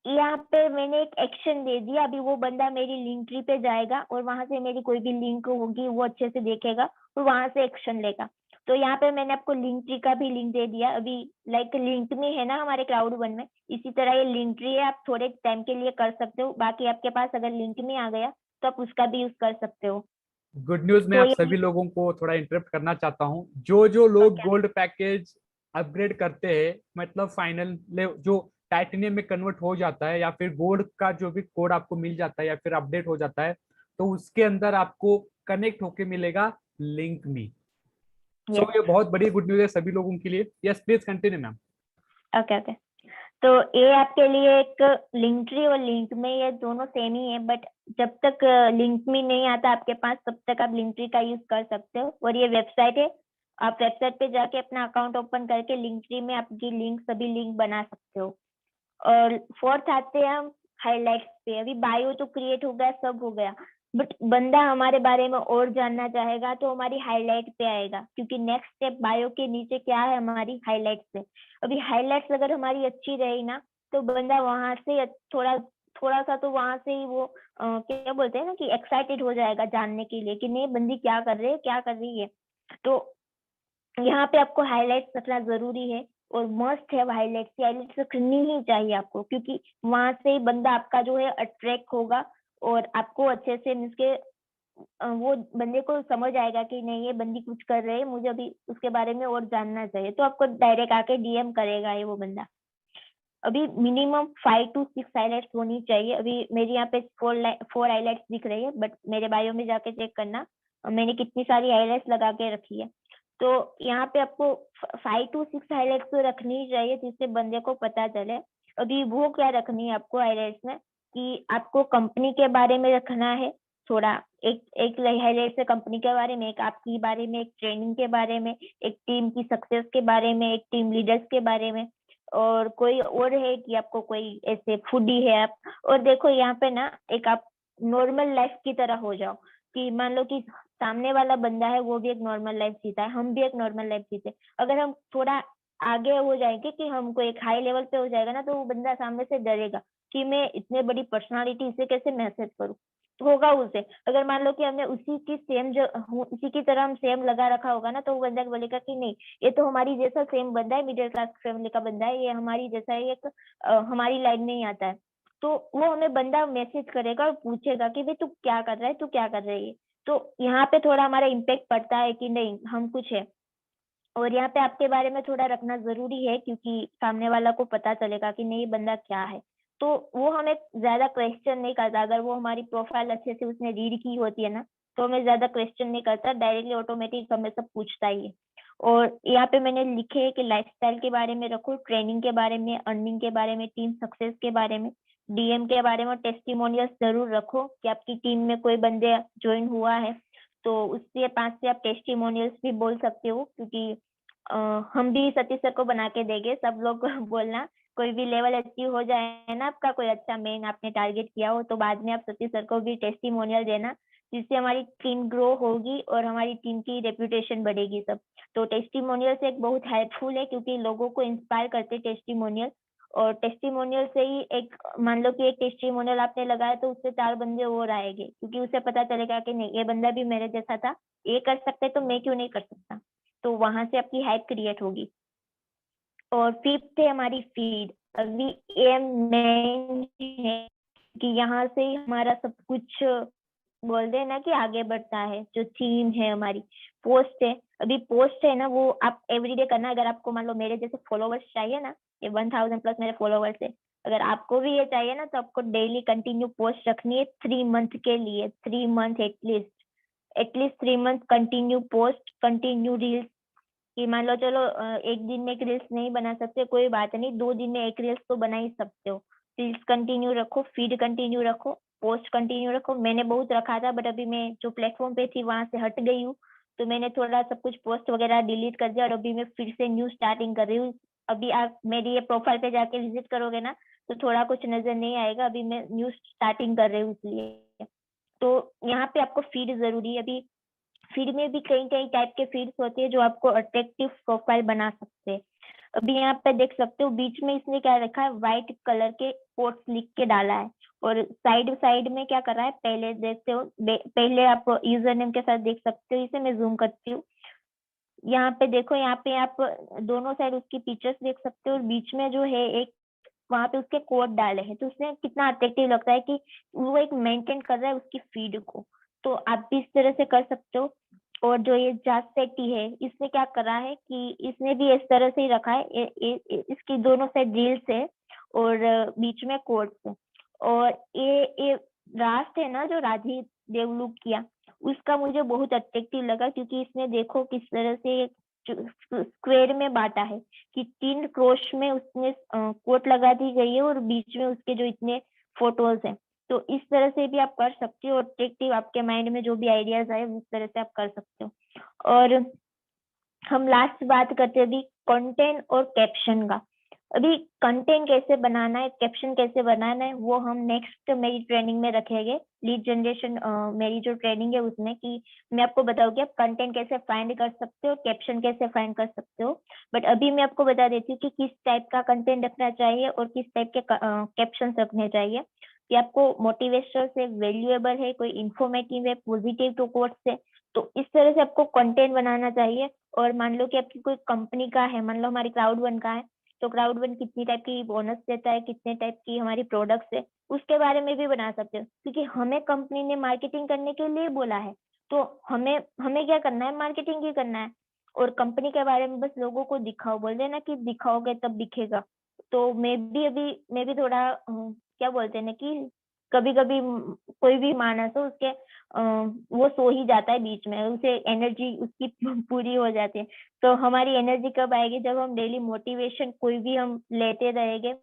यहाँ पे मैंने एक एक्शन दे दिया, अभी वो बंदा मेरी लिंक ट्री पे जाएगा और वहां से मेरी कोई भी लिंक होगी वो अच्छे से देखेगा और वहां से एक्शन लेगा। तो यहाँ पे मैंने आपको लिंक ट्री का भी लिंक दे दिया। अभी लाइक लिंक में है ना हमारे क्राउड वन में, इसी तरह ये लिंक ट्री है, आप थोड़े टाइम के लिए कर सकते हो, बाकी आपके पास अगर लिंक में आ गया तो आप उसका भी यूज कर सकते हो। गुड न्यूज, मैं तो आप ये सभी लोगों को थोड़ा इंटरप्ट करना चाहता हूँ। जो जो लोग गोल्ड पैकेज अपग्रेड करते हैं, मतलब फाइनल जो टाइटेनियम में कन्वर्ट हो जाता है, या फिर गोल्ड का जो भी कोड आपको मिल जाता है या फिर अपडेट हो जाता है, तो उसके अंदर आपको कनेक्ट होके मिलेगा लिंक मी। सो ये बहुत बड़ी गुड न्यूज है सभी लोगों के लिए। Yes please continue ma'am. Okay okay. तो ये आपके लिए एक लिंक ट्री और लिंक में ये दोनों सेम ही है, बट जब तक लिंक में नहीं आता आपके पास तब तक आप लिंक ट्री का यूज कर सकते हो। और ये वेबसाइट है, आप वेबसाइट पे जाके अपना अकाउंट ओपन करके लिंक ट्री में आपकी लिंक सभी लिंक बना सकते हो। और फोर्थ आते हैं हम हाईलाइट्स पे। अभी बायो तो क्रिएट हो गया, सब हो गया, बट बंदा हमारे बारे में और जानना चाहेगा तो हमारी हाईलाइट पे आएगा, क्योंकि नेक्स्ट स्टेप बायो के नीचे क्या है, हमारी हाईलाइट्स पे। अभी हाईलाइट्स अगर हमारी अच्छी रही ना तो बंदा वहां से थोड़ा थोड़ा सा तो वहां से ही वो क्या बोलते हैं ना कि एक्साइटेड हो जाएगा जानने के लिए कि नहीं बंदी क्या कर रहे है, क्या कर रही है। तो यहाँ पे आपको हाईलाइट्स रखना जरूरी है और मस्ट है। हाईलाइट्स रखनी ही चाहिए आपको, क्योंकि वहां से बंदा आपका जो है अट्रैक्ट होगा और आपको अच्छे से मीन्स के वो बंदे को समझ आएगा कि नहीं ये बंदी कुछ कर रही है, मुझे अभी उसके बारे में और जानना चाहिए, तो आपको डायरेक्ट आके डीएम करेगा ये वो बंदा। अभी मिनिमम 5 to 6 हाईलाइट्स होनी चाहिए। अभी मेरे यहाँ पे 4 हाईलाइट्स दिख रही है, बट मेरे बायो में जाके चेक करना मैंने कितनी सारी हाईलाइट्स लगा के रखी है। तो यहाँ पे आपको 5 to 6 हाईलाइट्स तो रखनी ही चाहिए, जिससे बंदे को पता चले। अभी वो क्या रखनी है आपको हाईलाइट्स में कि आपको कंपनी के बारे में रखना है थोड़ा। एक हाईलाइट है कंपनी के बारे में, एक आपके बारे में, एक ट्रेनिंग के बारे में, एक टीम की सक्सेस के बारे में, एक टीम लीडर्स के बारे में, और कोई और है कि आपको कोई ऐसे फूडी है आप। और देखो यहाँ पे ना एक आप नॉर्मल लाइफ की तरह हो जाओ, कि मान लो कि सामने वाला बंदा है वो भी एक नॉर्मल लाइफ जीता है, हम भी एक नॉर्मल लाइफ जीते। अगर हम थोड़ा आगे हो जाएंगे कि हमको एक हाई लेवल पे हो जाएगा ना, तो वो बंदा सामने से डरेगा कि मैं इतने बड़ी पर्सनालिटी से कैसे मैसेज करूँ, होगा उसे। अगर मान लो कि हमने उसी की सेम जो उसी की तरह हम सेम लगा रखा होगा ना, तो वो बंदा बोलेगा कि नहीं ये तो हमारी जैसा सेम बंदा है, मिडिल क्लास फैमिली का बंदा है, ये हमारी जैसा है, एक हमारी लाइन में ही आता है। तो वो हमें बंदा मैसेज करेगा और पूछेगा कि भाई तू क्या कर रहा है, तू क्या कर रही है। तो यहाँ पे थोड़ा हमारा इम्पेक्ट पड़ता है कि नहीं हम कुछ है। और यहाँ पे आपके बारे में थोड़ा रखना जरूरी है, क्योंकि सामने वाला को पता चलेगा कि नहीं बंदा क्या है। तो वो हमें ज्यादा क्वेश्चन नहीं करता। अगर वो हमारी प्रोफाइल अच्छे से उसने रीड की होती है ना, तो हमें ज्यादा क्वेश्चन नहीं करता, डायरेक्टली ऑटोमेटिक हमें सब पूछता ही है। और यहाँ पे मैंने लिखे है कि लाइफस्टाइल के बारे में रखो, ट्रेनिंग के बारे में, अर्निंग के बारे में, टीम सक्सेस के बारे में, डीएम के बारे में, टेस्टिमोनियल्स जरूर रखो कि आपकी टीम में कोई बंदे ज्वाइन हुआ है तो उसके पास से आप टेस्टिमोनियल्स भी बोल सकते हो, क्योंकि हम भी सतीश सर को बना के देंगे सब लोग बोलना। कोई भी लेवल अचीव हो जाए ना आपका, कोई अच्छा मेन आपने टारगेट किया हो, तो बाद में आप सतीश सर को भी टेस्टिमोनियल देना, जिससे हमारी टीम ग्रो होगी और हमारी टीम की रेपुटेशन बढ़ेगी सब। तो टेस्टिमोनियल से एक बहुत हेल्पफुल है, क्योंकि लोगों को इंस्पायर करते टेस्टिमोनियल। और टेस्टिमोनियल से ही एक मान लो कि एक टेस्टिमोनियल आपने लगाया तो उससे 4 बंदे और आएंगे, क्योंकि उसे पता चलेगा कि नहीं ये बंदा भी मेरे जैसा था, ये कर सकते तो मैं क्यों नहीं कर सकता। तो वहां से आपकी हाइप क्रिएट होगी। और फिफ्थ है हमारी फीड। अभी एम मेन है कि यहाँ से ही हमारा सब कुछ बोल दे ना कि आगे बढ़ता है। जो थीम है हमारी पोस्ट है, अभी पोस्ट है ना वो आप एवरीडे करना। अगर आपको मान लो मेरे जैसे फॉलोवर्स चाहिए ना, ये 1000 प्लस मेरे फॉलोवर्स है, अगर आपको भी ये चाहिए ना तो आपको डेली कंटिन्यू पोस्ट रखनी है 3 मंथ के लिए। 3 month at least 3 month continue post, continue reels. कि मान लो चलो एक दिन में एक रील्स नहीं बना सकते, कोई बात नहीं, 2 दिन में एक रील्स तो बना ही सकते हो। रील्स कंटिन्यू रखो, फीड कंटिन्यू रखो, पोस्ट कंटिन्यू रखो। मैंने बहुत रखा था, बट अभी मैं जो प्लेटफॉर्म पे थी वहां से हट गई हूँ, तो मैंने थोड़ा सब कुछ पोस्ट वगैरह डिलीट कर दिया और अभी मैं फिर से न्यू स्टार्टिंग कर रही हूँ। अभी आप मेरी ये प्रोफाइल पे जाके विजिट करोगे ना तो थोड़ा कुछ नजर नहीं आएगा, अभी मैं न्यू स्टार्टिंग कर रही हूँ इसलिए। तो यहाँ पे आपको फीड जरूरी है। अभी फीड में भी कई कई टाइप के फीड्स होते हैं जो आपको अट्रैक्टिव प्रोफाइल बना सकते हैं। अभी यहाँ पे देख सकते हो बीच में इसने क्या रखा है, व्हाइट कलर के कोट्स लिख के डाला है। और साइड साइड में क्या कर रहा है, पहले देखते हो, पहले आप यूजर नेम के साथ देख सकते हो। इसे मैं जूम करती हूँ। यहाँ पे देखो, यहाँ पे आप दोनों साइड उसकी पिक्चर्स देख सकते हो और बीच में जो है एक वहां पे उसके कोड डाले हैं, तो उसने कितना अट्रैक्टिव लगता है कि वो एक मेंटेन कर रहा है उसकी फीड को। तो आप भी इस तरह से कर सकते हो। और जो ये जास्ट सेटी है, इसने क्या करा है कि इसने भी इस तरह से ही रखा है। इसकी दोनों साइड रील्स है और बीच में कोड्स है। और ये रास्ट है ना जो राजीव देवलुक किया, उसका मुझे बहुत अट्रैक्टिव लगा, क्योंकि इसने देखो किस तरह से स्क्वायर में बांटा है कि 3 क्रॉस में उसने कोट लगा दी गई है और बीच में उसके जो इतने फोटोज हैं। तो इस तरह से भी आप कर सकते हो, अट्रैक्टिव आपके माइंड में जो भी आइडियाज आए उस तरह से आप कर सकते हो। और हम लास्ट बात करते हैं अभी कंटेंट और कैप्शन का। अभी कंटेंट कैसे बनाना है, कैप्शन कैसे बनाना है, वो हम नेक्स्ट मेरी ट्रेनिंग में रखेंगे। लीड जनरेशन मेरी जो ट्रेनिंग है उसमें, कि मैं आपको बताऊंगी आप कंटेंट कैसे फाइंड कर सकते हो, कैप्शन कैसे फाइंड कर सकते हो। बट अभी मैं आपको बता देती हूँ कि किस टाइप का कंटेंट रखना चाहिए और किस टाइप के कैप्शन रखने चाहिए, कि आपको मोटिवेशनल से, वैल्यूएबल है, कोई इंफॉर्मेटिव है, पॉजिटिव टू कोट्स है। तो इस तरह से आपको कंटेंट बनाना चाहिए। और मान लो कि आपकी कोई कंपनी का है, मान लो हमारी क्राउड1 का है, तो क्राउड1 कितनी टाइप की बोनस देता है, कितने टाइप की हमारी प्रोडक्ट्स है, उसके बारे में भी बना सकते हो, क्योंकि हमें कंपनी ने मार्केटिंग करने के लिए बोला है। तो हमें हमें क्या करना है, मार्केटिंग ही करना है। और कंपनी के बारे में बस लोगों को दिखाओ, बोल देना कि दिखाओगे तब दिखेगा। तो मैं भी थोड़ा क्या बोलते हैं ना, कि कभी कभी कोई भी मानस हो उसके वो सो ही जाता है बीच में, उसे एनर्जी उसकी पूरी हो जाती है। तो हमारी एनर्जी कब आएगी, जब हम डेली मोटिवेशन कोई भी हम लेते रहेंगे।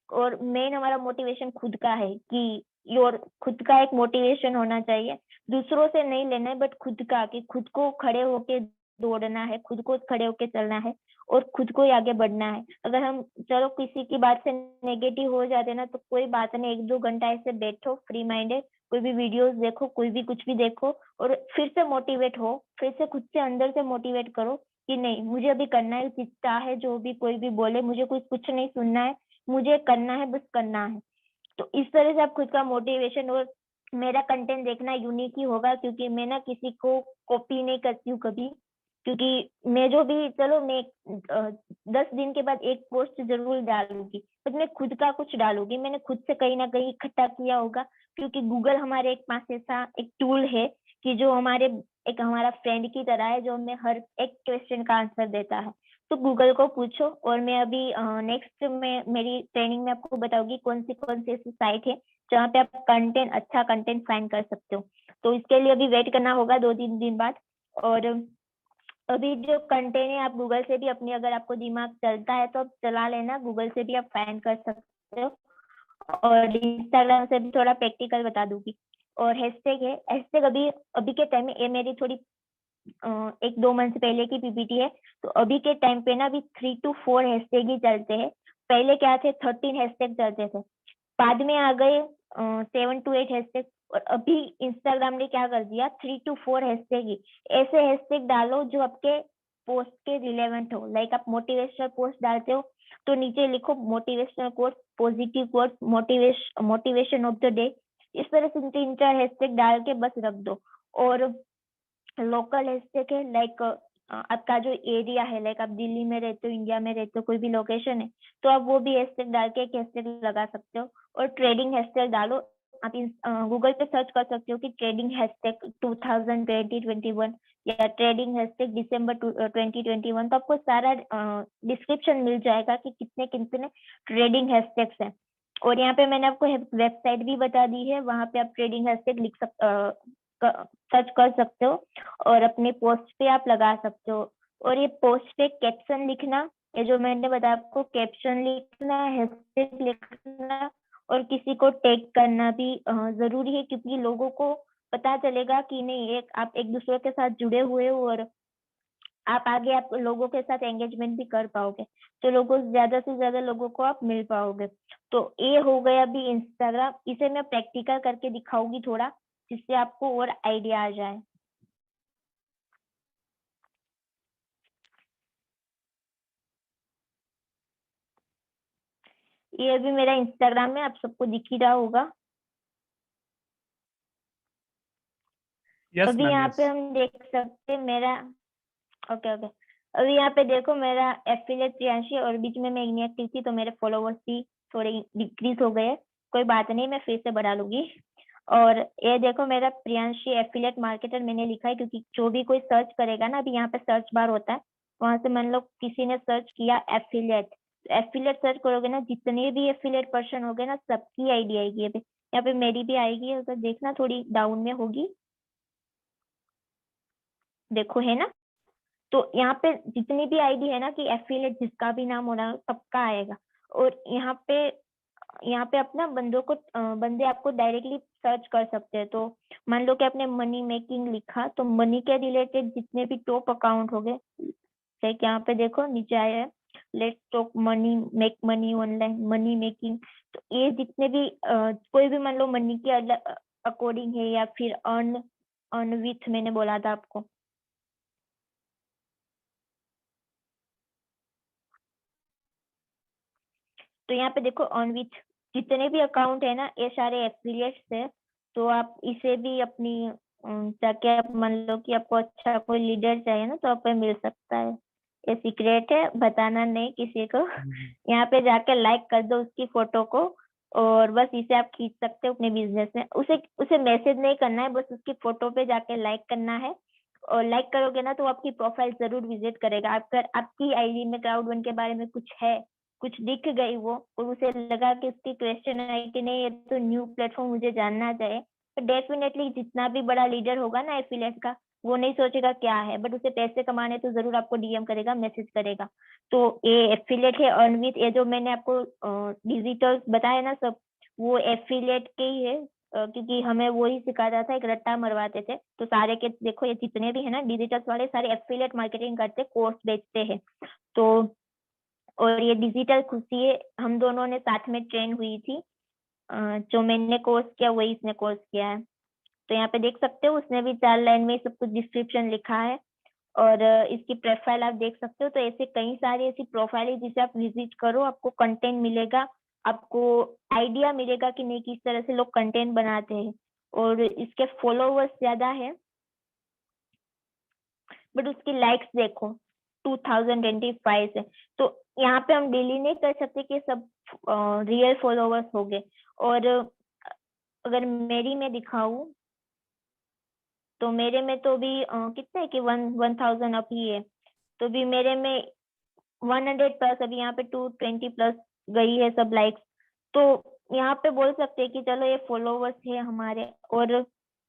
और मेन हमारा मोटिवेशन खुद का है, कि योर खुद का एक मोटिवेशन होना चाहिए, दूसरों से नहीं लेना है, बट खुद का, कि खुद को खड़े होके दौड़ना है, खुद को खड़े होके चलना है और खुद को ही आगे बढ़ना है। अगर हम चलो किसी की बात से नेगेटिव हो जाते ना, तो कोई बात नहीं, 1-2 घंटा ऐसे बैठो फ्री माइंडेड, कोई भी वीडियोस देखो, कोई भी कुछ भी देखो, और फिर से मोटिवेट हो, फिर से खुद से अंदर से मोटिवेट करो कि नहीं, मुझे अभी करना है, चाहे जो भी कोई भी बोले, मुझे कुछ नहीं सुनना है, मुझे करना है, बस करना है। तो इस तरह से आप खुद का मोटिवेशन, और मेरा कंटेंट देखना यूनिक ही होगा, क्योंकि मैं ना किसी को कॉपी नहीं करती हूँ कभी। क्योंकि मैं जो भी, चलो मैं 10 दिन के बाद एक पोस्ट जरूर डालूंगी, बट मैं खुद का कुछ डालूंगी, मैंने खुद से कहीं ना कहीं इकट्ठा किया होगा। क्योंकि गूगल हमारे एक पास ऐसा एक टूल है कि जो हमारा फ्रेंड की तरह है, जो हमें हर एक क्वेश्चन का आंसर देता है। तो गूगल को पूछो। और मैं अभी नेक्स्ट में मेरी ट्रेनिंग में आपको बताऊंगी कौन सी ऐसी साइट है जहाँ पे आप अच्छा कंटेंट फाइंड कर सकते हो। तो इसके लिए अभी वेट करना होगा 2-3 दिन बाद। और अभी जो कंटेंट है, आप गूगल से भी अपनी, अगर आपको दिमाग चलता है तो आप चला लेना, गूगल से भी आप फाइंड कर सकते हो। और इंस्टाग्राम से भी थोड़ा प्रैक्टिकल बता दूंगी। और हैशटैग है, हैशटैग अभी के टाइम में, ये मेरी थोड़ी 1-2 मंथ पहले की पीपीटी है। तो अभी के टाइम पे ना अभी 3 to 4 हैशटैग ही चलते हैं। पहले क्या थे, 13 हैशटैग चलते थे, बाद में आ गए 7 to 8 हैशटैग। और अभी इंस्टाग्राम ने क्या कर दिया, 3 to 4 हैशटैग ही। ऐसे हैशटैग डालो जो आपके पोस्ट के रिलेवेंट हो। लाइक आप मोटिवेशनल पोस्ट डालते हो तो नीचे लिखो motivational quote, positive quote, motivation of the day. इस तरह से 3-4 हैशटैग डाल के बस रख दो। और लोकल हैशटैग है, लाइक आपका जो एरिया है, लाइक आप दिल्ली में रहते हो, इंडिया में रहते हो, कोई भी लोकेशन है, तो आप वो भी हैशटैग डाल के एक हैशटैग लगा सकते हो। और ट्रेडिंग हैशटैग डालो। आप गूगल पे सर्च कर सकते हो कि ट्रेडिंग हैशटैग 2020-21 या ट्रेडिंग हैशटैग दिसंबर 2021। तो आपको सारा डिस्क्रिप्शन मिल जाएगा कि कितने कितने ट्रेडिंग हैशटैग्स हैं। और यहाँ पे मैंने आपको वेबसाइट भी बता दी है, वहां पे आप ट्रेडिंग हैशटैग सर्च कर सकते हो और अपने पोस्ट पे आप लगा सकते हो। और ये पोस्ट पे कैप्शन लिखना, ये जो मैंने बताया आपको, कैप्शन लिखना, हैशटैग लिखना और किसी को टैग करना भी जरूरी है, क्योंकि लोगों को पता चलेगा कि नहीं, आप एक दूसरे के साथ जुड़े हुए हो और आप आगे आप लोगों के साथ एंगेजमेंट भी कर पाओगे। तो लोगों ज्यादा से ज्यादा लोगों को आप मिल पाओगे। तो ये हो गया अभी इंस्टाग्राम। इसे मैं प्रैक्टिकल करके दिखाऊंगी थोड़ा, जिससे आपको और आइडिया आ जाए। ये अभी मेरा इंस्टाग्राम में आप सबको दिख ही रहा होगा। यस अभी मैम, यहाँ पे यस। हम देख सकते हैं मेरा, ओके ओके, अभी यहाँ पे देखो मेरा एफिलिएट प्रियांशी, और बीच में मैं इनएक्टिव थी तो मेरे फॉलोवर्स भी थोड़े डिक्रीज हो गए। कोई बात नहीं, मैं फिर से बढ़ा लूंगी। और ये देखो मेरा प्रियांशी एफिलिएट मार्केटर मैंने लिखा है, क्योंकि जो भी कोई सर्च करेगा ना, अभी यहाँ पे सर्च बार होता है, वहां से मान लो किसी ने सर्च किया एफिलिएट, एफिलिएट सर्च करोगे ना, जितने भी एफिलिएट पर्सन हो गए ना, सबकी आईडी आएगी। अभी यहाँ पे मेरी भी आएगी, अगर देखना थोड़ी डाउन में होगी। देखो है ना, तो यहाँ पे जितनी भी आईडी है ना कि एफिलिएट जिसका भी नाम हो रहा है सबका आएगा। और यहाँ पे अपना बंदे आपको डायरेक्टली सर्च कर सकते हैं। तो मान लो कि आपने मनी मेकिंग लिखा, तो मनी के रिलेटेड जितने भी टॉप अकाउंट हो गए, लाइक यहाँ पे देखो नीचे आया है, let's talk money, make money online, money making. तो ये जितने भी कोई भी मान लो मनी के अकॉर्डिंग है, या फिर अर्न विथ मैंने बोला था आपको। तो यहाँ पे देखो ऑन विथ जितने भी अकाउंट है ना, ये सारे एफिलिएट्स है। तो आप इसे भी अपनी जाके आप मान लो कि आपको अच्छा कोई लीडर चाहिए ना, तो आप पे मिल सकता है। ये सीक्रेट है, बताना नहीं किसी को। यहाँ पे जाके लाइक कर दो उसकी फोटो को, और बस इसे आप खींच सकते हो अपने बिजनेस में। उसे उसे मैसेज नहीं करना है, बस उसकी फोटो पे जाके लाइक करना है। और लाइक करोगे ना तो वो आपकी प्रोफाइल जरूर विजिट करेगा। अगर आपकी आईडी में क्राउड वन के बारे में कुछ है, कुछ दिख गई वो, और उसे लगा कि उसकी क्वेश्चन है कि नहीं ये तो न्यू प्लेटफॉर्म मुझे जानना चाहिए, तो डेफिनेटली जितना भी बड़ा लीडर होगा ना एफिलिएट का, वो नहीं सोचेगा क्या है, बट उसे पैसे कमाने तो जरूर आपको डीएम करेगा, मैसेज करेगा। तो ये एफिलिएट है अर्न विथ। ये जो मैंने आपको डिजिटल बताया ना सब, वो एफिलिएट के ही है। क्योंकि हमें वो ही सिखाता था, एक रट्टा मरवाते थे। तो सारे के देखो ये जितने भी है ना डिजिटल वाले, सारे एफिलिएट मार्केटिंग करते, कोर्स बेचते हैं। तो और ये डिजिटल खुशी है, हम दोनों ने साथ में ट्रेन हुई थी। जो मैंने कोर्स किया वही इसने कोर्स किया है। तो यहाँ पे देख सकते हो उसने भी 4 लाइन में सब कुछ डिस्क्रिप्शन लिखा है। और इसकी प्रोफाइल आप देख सकते हो। तो ऐसे कई सारी ऐसी प्रोफाइल है जिसे आप विजिट करो, आपको कंटेंट मिलेगा, आपको आइडिया मिलेगा कि नहीं किस तरह से लोग कंटेंट बनाते हैं। और इसके फॉलोवर्स ज्यादा है, बट उसकी लाइक्स देखो 2025 है। तो यहाँ पे हम डेली नहीं कर सकते कि सब रियल फॉलोवर्स हो गए। और अगर मेरी में दिखाऊं, तो मेरे में तो भी कितना है कि 1000 अप ही है। तो भी मेरे में 100 प्लस, अभी यहाँ पे 220 प्लस गई है सब लाइक्स। तो यहाँ पे बोल सकते हैं कि चलो ये फॉलोवर्स है हमारे। और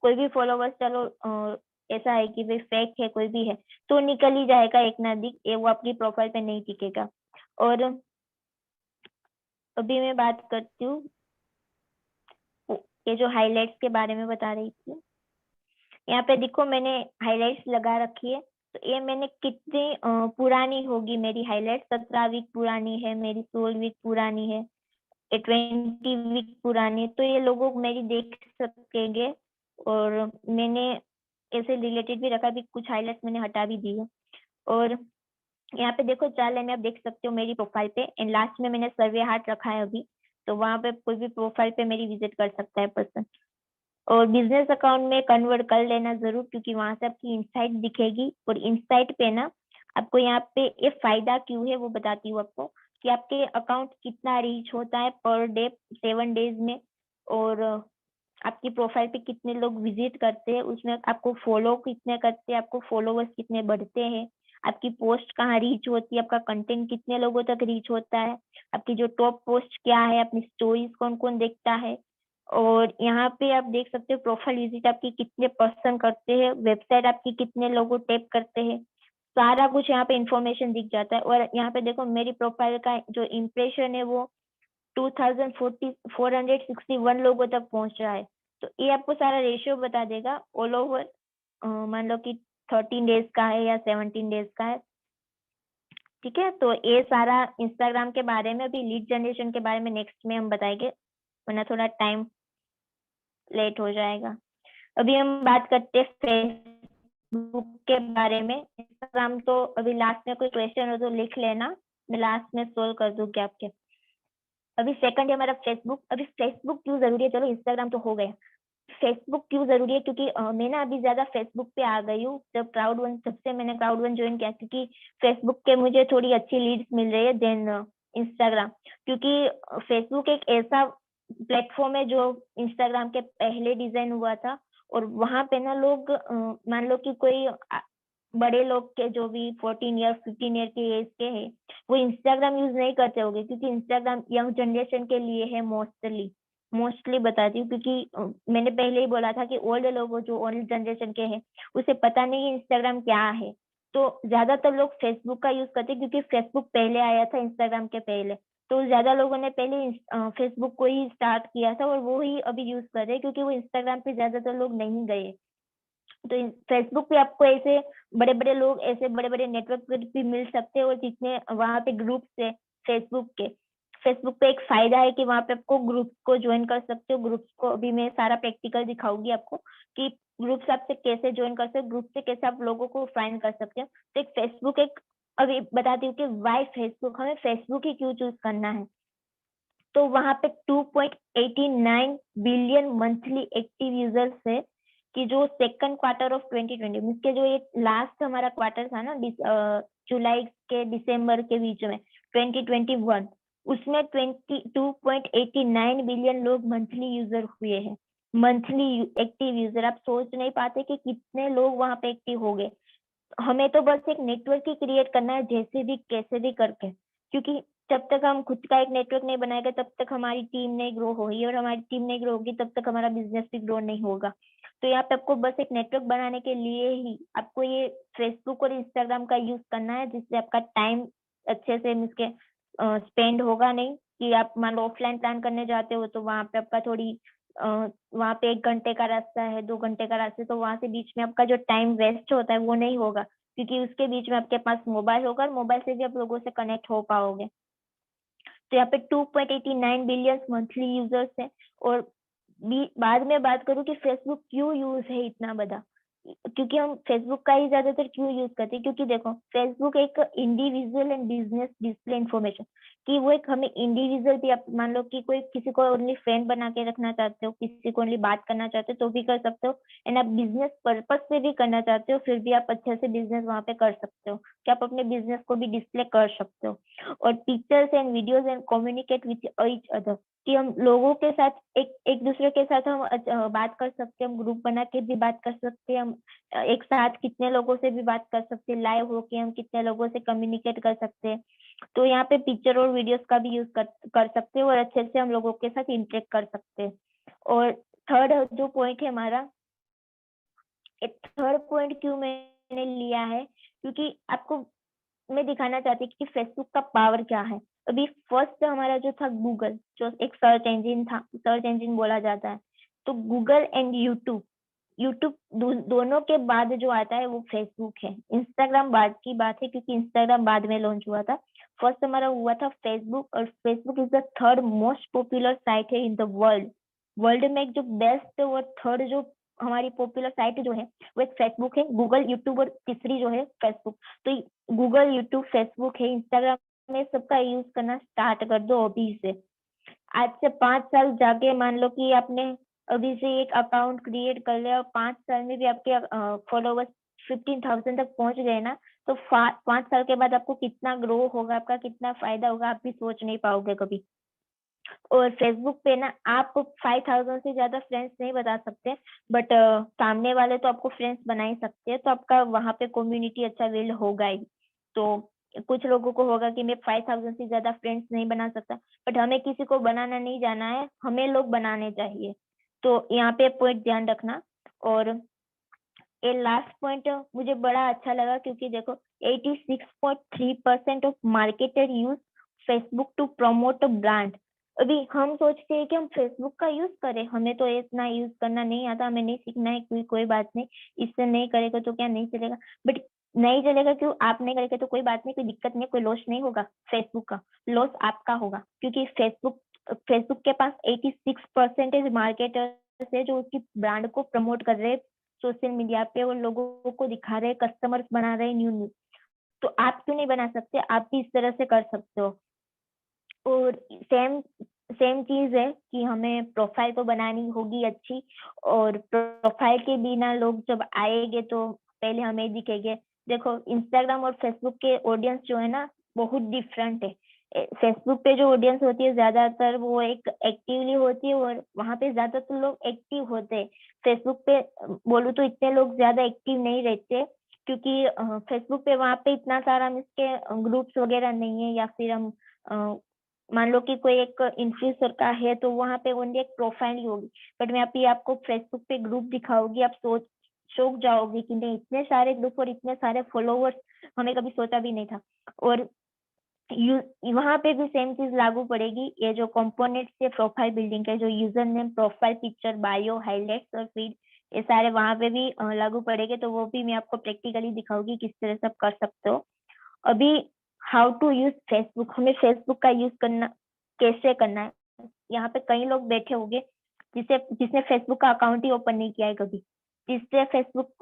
कोई भी फॉलोवर्स चलो ऐसा है कि भाई फेक है कोई भी है, तो निकल ही जाएगा एक ना दिख, ये वो आपकी प्रोफाइल पे नहीं टिकेगा। और अभी मैं बात करती हूँ, ये जो हाइलाइट्स के बारे में बता रही थी, यहाँ पे देखो मैंने हाइलाइट्स लगा रखी है। तो ये मैंने कितनी पुरानी होगी मेरी हाइलाइट, 17 वीक पुरानी है मेरी, 16 वीक पुरानी है, 20 वीक पुरानी है। तो ये लोगों को मेरी देख सकेंगे। और मैंने ऐसे रिलेटेड भी रखा भी, कुछ हाइलाइट्स मैंने हटा भी दी है। और यहाँ पे देखो 4 लाइनें आप देख सकते हो मेरी प्रोफाइल पे, एंड लास्ट में मैंने सर्वे हार्ट रखा है अभी। तो वहां पे कोई भी प्रोफाइल पे मेरी विजिट कर सकता है पर्सन। और बिजनेस अकाउंट में कन्वर्ट कर लेना जरूर, क्योंकि वहां से आपकी इंसाइट दिखेगी। और इंसाइट पे ना आपको यहाँ पे ये फायदा क्यों है वो बताती हूँ आपको, कि आपके अकाउंट कितना रीच होता है पर डे 7 डेज में। और आपकी प्रोफाइल पे कितने लोग विजिट करते हैं, उसमें आपको फॉलो कितने करते हैं, आपको फॉलोवर्स कितने बढ़ते हैं, आपकी पोस्ट कहाँ रीच होती है, आपका कंटेंट कितने लोगों तक रीच होता है, आपकी जो टॉप पोस्ट क्या है, अपनी स्टोरीज कौन कौन देखता है। और यहाँ पे आप देख सकते हो प्रोफाइल विजिट आपकी कितने पसंद करते हैं, वेबसाइट आपकी कितने लोगों टैप करते हैं, सारा कुछ यहाँ पे इंफॉर्मेशन दिख जाता है। और यहाँ पे देखो मेरी प्रोफाइल का जो इम्प्रेशन है वो 2461 लोगों तक पहुंच रहा है। तो ये आपको सारा रेशियो बता देगा ऑल ओवर, मान लो कि 13 डेज का है या 17 डेज का है। ठीक है, तो ये सारा इंस्टाग्राम के बारे में। अभी लीड जनरेशन के बारे में नेक्स्ट में हम बताएंगे, वरना थोड़ा टाइम लेट हो जाएगा। अभी हम बात करते हैं फेसबुक के बारे में। इंस्टाग्राम तो अभी लास्ट में कोई क्वेश्चन हो तो लिख लेना, मैं लास्ट में सोल्व कर दूंगी आपके। अभी सेकंड है हमारा फेसबुक। अभी फेसबुक क्यों जरूरी है, चलो इंस्टाग्राम तो हो गया, फेसबुक क्यों जरूरी है, क्योंकि मैं ना अभी ज्यादा फेसबुक पे आ गई हूँ। जब क्राउड वन, सबसे मैंने क्राउड वन ज्वाइन किया, क्योंकि फेसबुक के मुझे थोड़ी अच्छी लीड्स मिल रही है देन इंस्टाग्राम। क्योंकि फेसबुक एक ऐसा प्लेटफॉर्म है जो इंस्टाग्राम के पहले डिजाइन हुआ था। और वहां पे ना लोग मान लो कि कोई बड़े लोग के जो भी 14 ईयर 15 ईयर के एज के हैं, वो इंस्टाग्राम यूज नहीं करते होंगे, क्योंकि इंस्टाग्राम यंग जनरेशन के लिए है मोस्टली। मोस्टली बताती हूँ, क्योंकि मैंने पहले ही बोला था कि ओल्ड लोग जो ओल्ड जनरेशन के हैं उसे पता नहीं इंस्टाग्राम क्या है। तो ज्यादातर लोग फेसबुक का यूज करते हैं, क्योंकि फेसबुक पहले आया था इंस्टाग्राम के पहले। तो ज्यादा लोगों ने पहले फेसबुक को ही स्टार्ट किया था और वो ही अभी यूज कर रहे हैं, क्योंकि वो इंस्टाग्राम पे ज्यादातर लोग नहीं गए। तो फेसबुक पे आपको ऐसे बड़े बड़े लोग, ऐसे बड़े बड़े नेटवर्क पर भी मिल सकते हैं, और जितने वहां पे ग्रुप्स है फेसबुक के, फेसबुक पे एक फायदा है कि वहां पे आपको ग्रुप को ज्वाइन कर सकते हो। ग्रुप्स को अभी मैं सारा प्रैक्टिकल दिखाऊंगी आपको कि ग्रुप्स आपसे कैसे ज्वाइन कर सकते हो, ग्रुप से कैसे आप लोगों को फाइंड कर सकते हो। तो एक फेसबुक एक, अभी बताती हूँ कि वाई फेसबुक, हमें फेसबुक ही क्यों चूज करना है। तो वहां पे 2.89 बिलियन मंथली एक्टिव यूजर्स है, कि जो सेकंड क्वार्टर ऑफ 2020 मींस के जो ये लास्ट हमारा क्वार्टर था ना, जुलाई के दिसंबर के बीच में 2021, उसमें 22.89 बिलियन लोग मंथली यूजर हुए हैं। मंथली एक्टिव यूजर, आप सोच नहीं पाते कि कितने लोग वहां पे एक्टिव हो गए। हमें तो बस एक नेटवर्क ही क्रिएट करना है, जैसे भी कैसे भी करके, क्योंकि जब तक हम खुद का एक नेटवर्क नहीं बनाएगा तब तक हमारी टीम नहीं ग्रो होगी, और हमारी टीम नहीं ग्रो होगी तब तक हमारा बिजनेस भी ग्रो नहीं होगा। तो यहाँ पे आपको बस एक नेटवर्क बनाने के लिए ही आपको ये फेसबुक और इंस्टाग्राम का यूज करना है, जिससे आपका टाइम अच्छे से इसके स्पेंड होगा नहीं। कि आप मान लो ऑफलाइन प्लान करने जाते हो तो वहां पे आपका थोड़ी वहां पे 1 घंटे का रास्ता है, 2 घंटे का रास्ता है, तो वहां से बीच में आपका जो टाइम वेस्ट होता है वो नहीं होगा, क्योंकि उसके बीच में आपके पास मोबाइल होगा, और मोबाइल से भी आप लोगों से कनेक्ट हो पाओगे। तो यहाँ पे 2.89 बिलियन मंथली यूजर्स है। और बाद में बात करूँ कि फेसबुक क्यों यूज है इतना बड़ा, क्योंकि हम फेसबुक का ही ज्यादातर क्यों यूज करते हैं, क्योंकि देखो फेसबुक एक individual and business display information, कि वो एक हमें इंडिविजुअल भी, आप मान लो कि कोई किसी को ओनली फ्रेंड बना के रखना चाहते हो, किसी को ओनली बात करना चाहते हो तो भी कर सकते हो, एंड आप बिजनेस पर्पज से भी करना चाहते हो फिर भी आप अच्छे से बिजनेस वहां पे कर सकते हो, कि आप अपने बिजनेस को भी डिस्प्ले कर सकते हो। और pictures and videos and communicate with each other, कि हम लोगों के साथ एक एक दूसरे के साथ हम बात कर सकते हैं, हम ग्रुप बना के भी बात कर सकते हैं, हम एक साथ कितने लोगों से भी बात कर सकते हैं, लाइव होके हम कितने लोगों से कम्युनिकेट कर सकते हैं। तो यहाँ पे पिक्चर और वीडियोस का भी यूज कर सकते हैं, और अच्छे से हम लोगों के साथ इंटरेक्ट कर सकते हैं। और थर्ड जो पॉइंट है हमारा, एक थर्ड पॉइंट क्यों मैंने लिया है, क्योंकि आपको मैं दिखाना चाहती हूँ कि फेसबुक का पावर क्या है। अभी फर्स्ट हमारा जो था गूगल, जो एक सर्च इंजिन था, सर्च इंजिन बोला जाता है, तो गूगल एंड यूट्यूब, यूट्यूब दोनों के बाद जो आता है वो फेसबुक है। इंस्टाग्राम बाद की बात है, क्योंकि इंस्टाग्राम बाद में लॉन्च हुआ था। फर्स्ट हमारा हुआ था फेसबुक, और Facebook is the third most popular site है इन द वर्ल्ड। वर्ल्ड में एक जो बेस्ट और थर्ड जो हमारी पॉपुलर साइट जो है वो एक फेसबुक है, गूगल, यूट्यूब, और तीसरी जो है फेसबुक। तो गूगल, यूट्यूब, फेसबुक है, इंस्टाग्राम में सबका यूज करना स्टार्ट कर दो अभी से। आज से 5 साल जाके मान लो कि आपने अभी से एक अकाउंट क्रिएट कर लिया, और 5 साल में भी आपके फॉलोवर्स 15,000 तक पहुंच गए ना, तो 5 साल के बाद आपको कितना ग्रो होगा, आपका कितना फायदा होगा, आप भी सोच नहीं पाओगे कभी। और फेसबुक पे ना आप 5,000 से ज्यादा फ्रेंड्स नहीं बता सकते, बट सामने वाले तो आपको फ्रेंड्स बना ही सकते हैं, तो आपका वहां पे कम्युनिटी अच्छा बिल्ड होगा ही। तो कुछ लोगों को होगा कि मैं 5,000 से ज्यादा फ्रेंड्स नहीं बना सकता, बट हमें किसी को बनाना नहीं जाना है, हमें लोग बनाने चाहिए। तो यहाँ पे पॉइंट ध्यान रखना। और ये लास्ट पॉइंट मुझे बड़ा अच्छा लगा, क्योंकि देखो 86.3% of marketers use Facebook to promote a brand. अभी हम सोचते हैं कि हम फेसबुक का यूज करें, हमें तो इतना यूज करना नहीं आता, हमें नहीं सीखना है, कोई बात नहीं, इससे नहीं करेगा तो क्या नहीं चलेगा। बट नहीं चलेगा क्यों, आप नहीं करेगा तो कोई बात नहीं, कोई दिक्कत नहीं, कोई लॉस नहीं होगा फेसबुक का, लॉस आपका होगा, क्योंकि फेसबुक फेसबुक के पास 86% मार्केटर्स है जो उसकी ब्रांड को प्रमोट कर रहे हैं सोशल मीडिया पे, और लोगों को दिखा रहे हैं, कस्टमर्स बना रहे हैं न्यू न्यू। तो आप क्यों नहीं बना सकते, आप भी इस तरह से कर सकते हो। और सेम सेम चीज है कि हमें प्रोफाइल तो बनानी होगी अच्छी, और प्रोफाइल के बिना लोग जब आएंगे तो पहले हमें दिखेंगे। देखो इंस्टाग्राम और फेसबुक के ऑडियंस जो है ना बहुत डिफरेंट है। फेसबुक पे जो ऑडियंस होती है ज्यादातर वो एक एक्टिवली होती है, और वहां पे ज्यादातर लोग एक्टिव होते हैं। फेसबुक पे बोलूँ तो इतने लोग ज्यादा एक्टिव नहीं रहते, क्योंकि फेसबुक पे वहां पे इतना सारा हम इसके ग्रुप्स वगैरह नहीं है, या फिर हम मान लो कि कोई एक इन्फ्लुएंसर का है तो वहां पे ओनली एक प्रोफाइल ही होगी, बट मैं अभी आपको फेसबुक पे ग्रुप दिखाऊंगी, आप चौंक जाओगे कि नहीं इतने सारे ग्रुप और इतने सारे फॉलोवर्स हमें कभी सोचा भी नहीं था। और वहां पे भी सेम चीज लागू पड़ेगी। ये जो कंपोनेंट्स है प्रोफाइल बिल्डिंग के, जो user name, profile picture, bio, highlights और फीड, ये सारे वहां पे भी लागू पड़ेंगे। तो वो भी मैं आपको प्रैक्टिकली दिखाऊंगी किस तरह से आप कर सकते हो। अभी हाउ टू यूज फेसबुक, हमें फेसबुक का यूज करना कैसे करना है। यहाँ पे कई लोग बैठे होंगे जिसने फेसबुक का अकाउंट ही ओपन नहीं किया है कभी, जिससे फेसबुक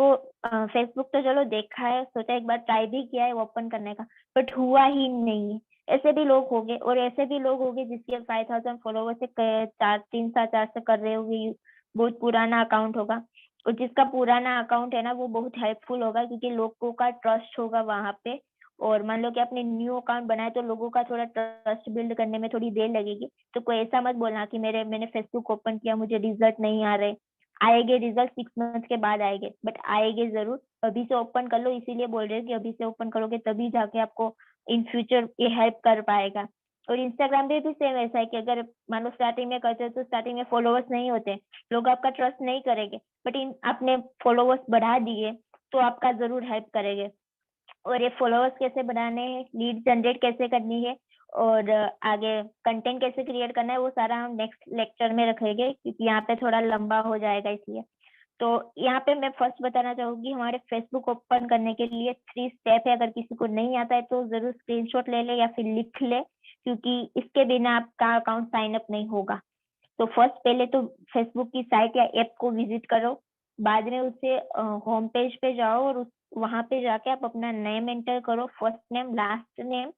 तो चलो देखा है, सोचा एक बार ट्राई भी किया है ओपन करने का, बट हुआ ही नहीं है। ऐसे भी लोग होंगे, और ऐसे भी लोग होंगे जिसके 5000 फॉलोवर से 3 से 4 से कर रहे होंगे, बहुत पुराना अकाउंट होगा। और जिसका पुराना अकाउंट है ना, वो बहुत हेल्पफुल होगा क्योंकि लोगों का ट्रस्ट होगा वहां पे। और मान लो कि आपने न्यू अकाउंट बनाया तो लोगों का थोड़ा ट्रस्ट बिल्ड करने में थोड़ी देर लगेगी। तो कोई ऐसा मत बोलना कि मैंने फेसबुक ओपन किया, मुझे रिजल्ट नहीं आ रहे। आएंगे रिजल्ट 6 मंथ के बाद आएंगे, बट आएंगे जरूर। अभी से ओपन कर लो, इसीलिए बोल रहे हैं कि अभी से ओपन करोगे तभी जाके आपको इन फ्यूचर ये हेल्प कर पाएगा। और इंस्टाग्राम पे भी सेम ऐसा है कि अगर मान लो स्टार्टिंग में करते हो तो स्टार्टिंग में फॉलोवर्स नहीं होते, लोग आपका ट्रस्ट नहीं करेंगे, बट इन आपने फॉलोवर्स बढ़ा दिए तो आपका जरूर हेल्प करेंगे। और ये फॉलोअर्स कैसे बढ़ाने हैं, लीड जनरेट कैसे करनी है, और आगे कंटेंट कैसे क्रिएट करना है, वो सारा हम नेक्स्ट लेक्चर में रखेंगे क्योंकि यहाँ पे थोड़ा लंबा हो जाएगा इसलिए। तो यहाँ पे मैं फर्स्ट बताना चाहूंगी, हमारे फेसबुक ओपन करने के लिए 3 स्टेप है। अगर किसी को नहीं आता है तो जरूर स्क्रीनशॉट ले ले या फिर लिख ले, क्योंकि इसके बिना आपका अकाउंट साइन अप नहीं होगा। तो फर्स्ट पहले तो फेसबुक की साइट या ऐप को विजिट करो, बाद में उससे होम पेज पे जाओ और वहां पे जाके आप अपना नेम एंटर करो, फर्स्ट नेम लास्ट नेम,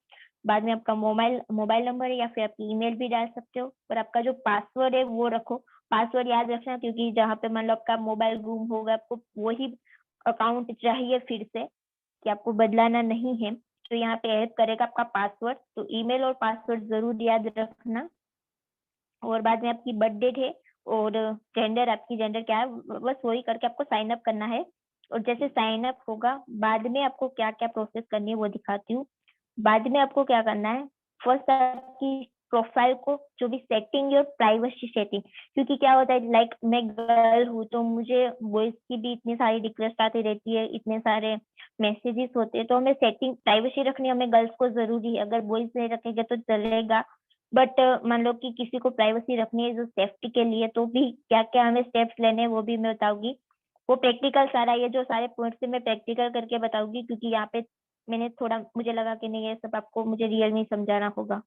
बाद में आपका मोबाइल मोबाइल नंबर या फिर आपकी ईमेल भी डाल सकते हो, और आपका जो पासवर्ड है वो रखो। पासवर्ड याद रखना, क्योंकि जहाँ पे मान लो आपका मोबाइल गुम होगा, आपको वही अकाउंट चाहिए फिर से, कि आपको बदलाना नहीं है। तो यहाँ पे हेल्प करेगा आपका पासवर्ड, तो ईमेल और पासवर्ड जरूर याद रखना। और बाद में आपकी बर्थ डेट है और जेंडर, आपकी जेंडर क्या है, बस वही करके आपको साइन अप करना है। और जैसे साइन अप होगा, बाद में आपको क्या क्या प्रोसेस करनी है वो दिखाती हूँ। बाद में आपको क्या करना है, फर्स्ट आपकी प्रोफाइल को जो भी सेटिंग और प्राइवेसी सेटिंग, क्योंकि क्या होता है, लाइक मैं गर्ल हूँ तो मुझे वॉइस की भी इतनी सारी रिक्वेस्ट आती रहती है, इतने सारे मैसेजेस होते हैं, तो हमें सेटिंग प्राइवेसी रखनी हमें गर्ल्स को जरूरी है। अगर बॉयज नहीं रखेंगे तो चलेगा, बट मान लो कि किसी को प्राइवेसी रखनी है जो सेफ्टी के लिए, तो भी क्या क्या हमें स्टेप्स लेने हैं वो भी मैं बताऊंगी। वो प्रैक्टिकल सारा, ये जो सारे पॉइंट्स मैं प्रैक्टिकल करके बताऊंगी, क्योंकि यहाँ पे मैंने थोड़ा, मुझे लगा कि नहीं ये सब आपको मुझे रियल में समझाना होगा।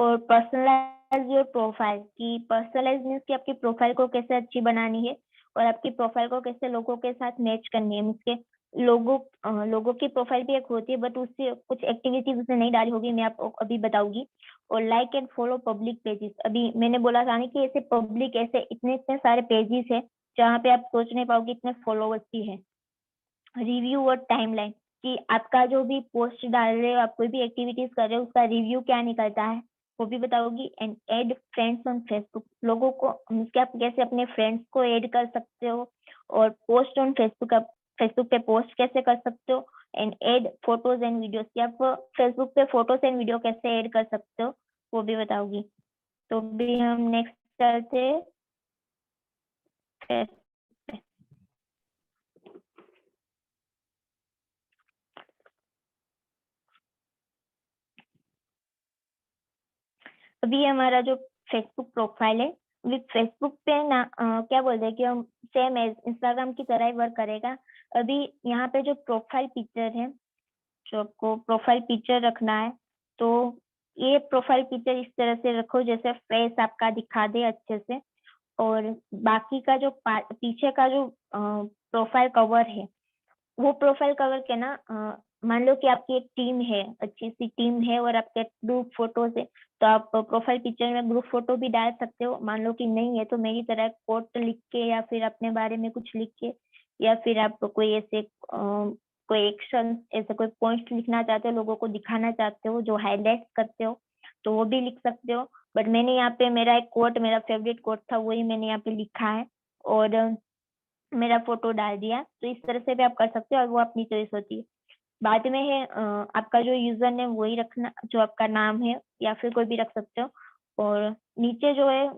और पर्सनलाइज योर प्रोफाइल, की पर्सनलाइज मीन्स कि आपकी प्रोफाइल को कैसे अच्छी बनानी है और आपकी प्रोफाइल को कैसे लोगों के साथ मैच करनी है। मीन्स के लोगों की प्रोफाइल भी एक होती है, बट उससे कुछ एक्टिविटीज उसने नहीं डाली होगी, मैं आपको अभी बताऊंगी। और like and follow public pages, अभी मैंने बोला था ना कि ऐसे पब्लिक, ऐसे इतने इतने सारे पेजेस है जहाँ पे आप सोच नहीं पाओगे इतने फॉलोवर्स भी है। रिव्यू और टाइमलाइन, कि आपका जो भी पोस्ट डाल रहे हो, आप कोई भी एक्टिविटीज कर रहे हो, उसका रिव्यू क्या निकलता है वो भी बताओगी। And add friends on Facebook, लोगों को क्या आप कैसे अपने फ्रेंड्स को ऐड कर सकते हो, और पोस्ट ऑन फेसबुक, आप फेसबुक पे पोस्ट कैसे कर सकते हो। And add photos and videos, कि आप फेसबुक पे फोटोज एंड वीडियो कैसे ऐड कर सकते हो वो भी बताओगी। तो भी हम नेक्स्ट चलते हैं। अभी हमारा जो फेसबुक प्रोफाइल है, विद फेसबुक पे ना क्या बोलते हैं कि हम सेम एज इंस्टाग्राम की तरह ही वर्क करेगा। अभी यहाँ पे जो प्रोफाइल पिक्चर है, जो आपको प्रोफाइल पिक्चर रखना है, तो ये प्रोफाइल पिक्चर इस तरह से रखो जैसे फेस आपका दिखा दे अच्छे से। और बाकी का जो पीछे का जो प्रोफाइल कवर है, वो प्रोफाइल कवर के ना मान लो कि आपकी एक टीम है, अच्छी सी टीम है, और आपके ग्रुप फोटो से, तो आप प्रोफाइल पिक्चर में ग्रुप फोटो भी डाल सकते हो। मान लो कि नहीं है तो मेरी तरह कोट लिख के या फिर अपने बारे में कुछ लिख के, या फिर आप कोई ऐसे कोई एक्शन, ऐसे कोई पॉइंट लिखना चाहते हो, लोगों को दिखाना चाहते हो जो हाईलाइट करते हो, तो वो भी लिख सकते हो। बट मैंने यहाँ पे मेरा एक कोट, मेरा फेवरेट कोट था, वही मैंने यहाँ पे लिखा है और मेरा फोटो डाल दिया। तो इस तरह से भी आप कर सकते हो और वो अपनी चॉइस होती है। बाद में है आपका जो यूजर नेम वही रखना, जो आपका नाम है, या फिर कोई भी रख सकते हो। और नीचे जो है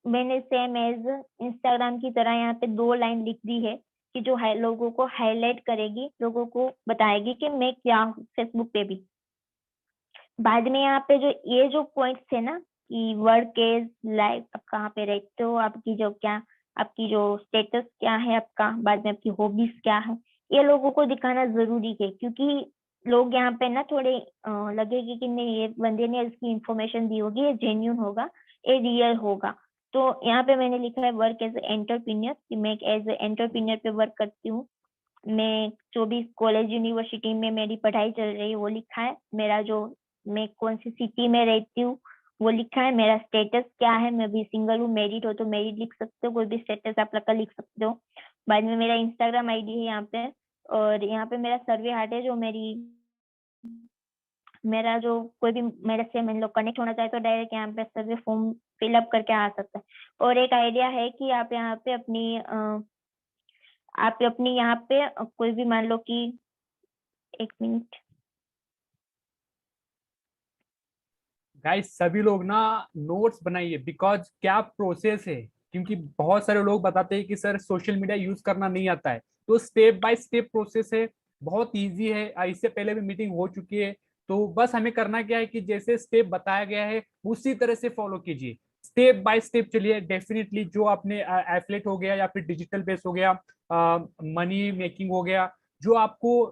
मैंने सेम एज इंस्टाग्राम की तरह यहाँ पे 2 लाइन लिख दी है कि जो है लोगों को हाईलाइट करेगी, लोगों को बताएगी कि मैं क्या हूँ फेसबुक पे भी। बाद में यहाँ पे जो ये जो पॉइंट्स थे ना कि वर्क एज लाइफ, आप कहाँ पे रहते हो, आपकी जो क्या, आपकी जो स्टेटस क्या है आपका, बाद में आपकी हॉबीज क्या है, ये लोगों को दिखाना जरूरी है, क्योंकि लोग यहाँ पे ना थोड़े लगेगी कि नहीं ये बंदे ने इसकी इंफॉर्मेशन दी होगी, ये जेन्यून होगा, ये रियल होगा। तो यहाँ पे मैंने लिखा है वर्क एज एंटरप्रेन्योर, कि मैं एज एंटरप्रेन्योर पे वर्क करती हूँ। मैं जो भी कॉलेज यूनिवर्सिटी में मेरी पढ़ाई चल रही है वो लिखा है, मेरा जो मैं कौन सी सिटी में रहती हूँ वो लिखा है, मेरा स्टेटस क्या है, मैं भी सिंगल हूँ, मैरिड हो तो मैरिड लिख सकते हो, कोई भी स्टेटस आप का लिख सकते हो। बाद में मेरा इंस्टाग्राम आईडी है यहाँ पे, और यहाँ पे मेरा सर्वे हार्ट है, जो मेरा जो कोई भी मेरे से मान लो कनेक्ट होना चाहे तो डायरेक्ट यहाँ पे सर्वे फॉर्म फिलअप करके आ सकता है। और एक आइडिया है कि आप यहाँ पे अपनी यहाँ पे कोई भी मान लो कि 1 मिनट। गाइस सभी लोग ना नोट्स बनाइए, बिकॉज क्या प्रोसेस है, क्योंकि बहुत सारे लोग बताते हैं कि सर सोशल मीडिया यूज करना नहीं आता है। तो स्टेप बाय स्टेप प्रोसेस है, बहुत इजी है। इससे पहले भी मीटिंग हो चुकी है। तो बस हमें करना क्या है कि जैसे स्टेप बताया गया है उसी तरह से फॉलो कीजिए, स्टेप बाय स्टेप चलिए। डेफिनेटली जो आपने एफलेट हो गया या फिर डिजिटल बेस हो गया, मनी मेकिंग हो गया, जो आपको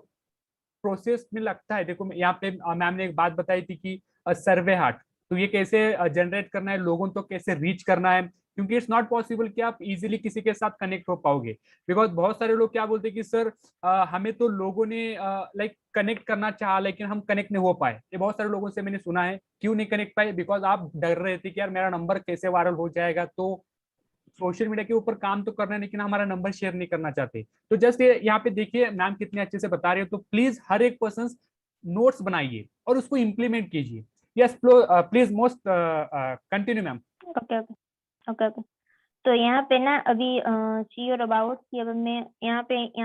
प्रोसेस में लगता है। देखो यहाँ पे मैम ने एक बात बताई थी कि सर्वे हार्ट, तो ये कैसे जनरेट करना है, लोगों तो कैसे रीच करना है, क्योंकि इट्स नॉट पॉसिबल कि आप इजीली किसी के साथ कनेक्ट हो पाओगे। बिकॉज बहुत सारे लोग क्या बोलते हैं कि सर हमें तो लोगों ने लाइक कनेक्ट करना चाहा लेकिन हम कनेक्ट नहीं हो पाए। ये बहुत सारे लोगों से मैंने सुना है। क्यों नहीं कनेक्ट पाए? बिकॉज आप डर रहे थे कि यार मेरा नंबर कैसे वायरल हो जाएगा। तो सोशल मीडिया के ऊपर काम तो कर रहे हैं लेकिन हमारा नंबर शेयर नहीं करना चाहते। तो जस्ट ये यहाँ पे देखिए मैम कितने अच्छे से बता रहे हो। तो प्लीज हर एक पर्सन नोट्स बनाइए और उसको इम्प्लीमेंट कीजिए। Yes please most continue ma'am. Okay okay okay okay. तो यहाँ पे ना अभी सी और अबाउट की, अब मैं यहाँ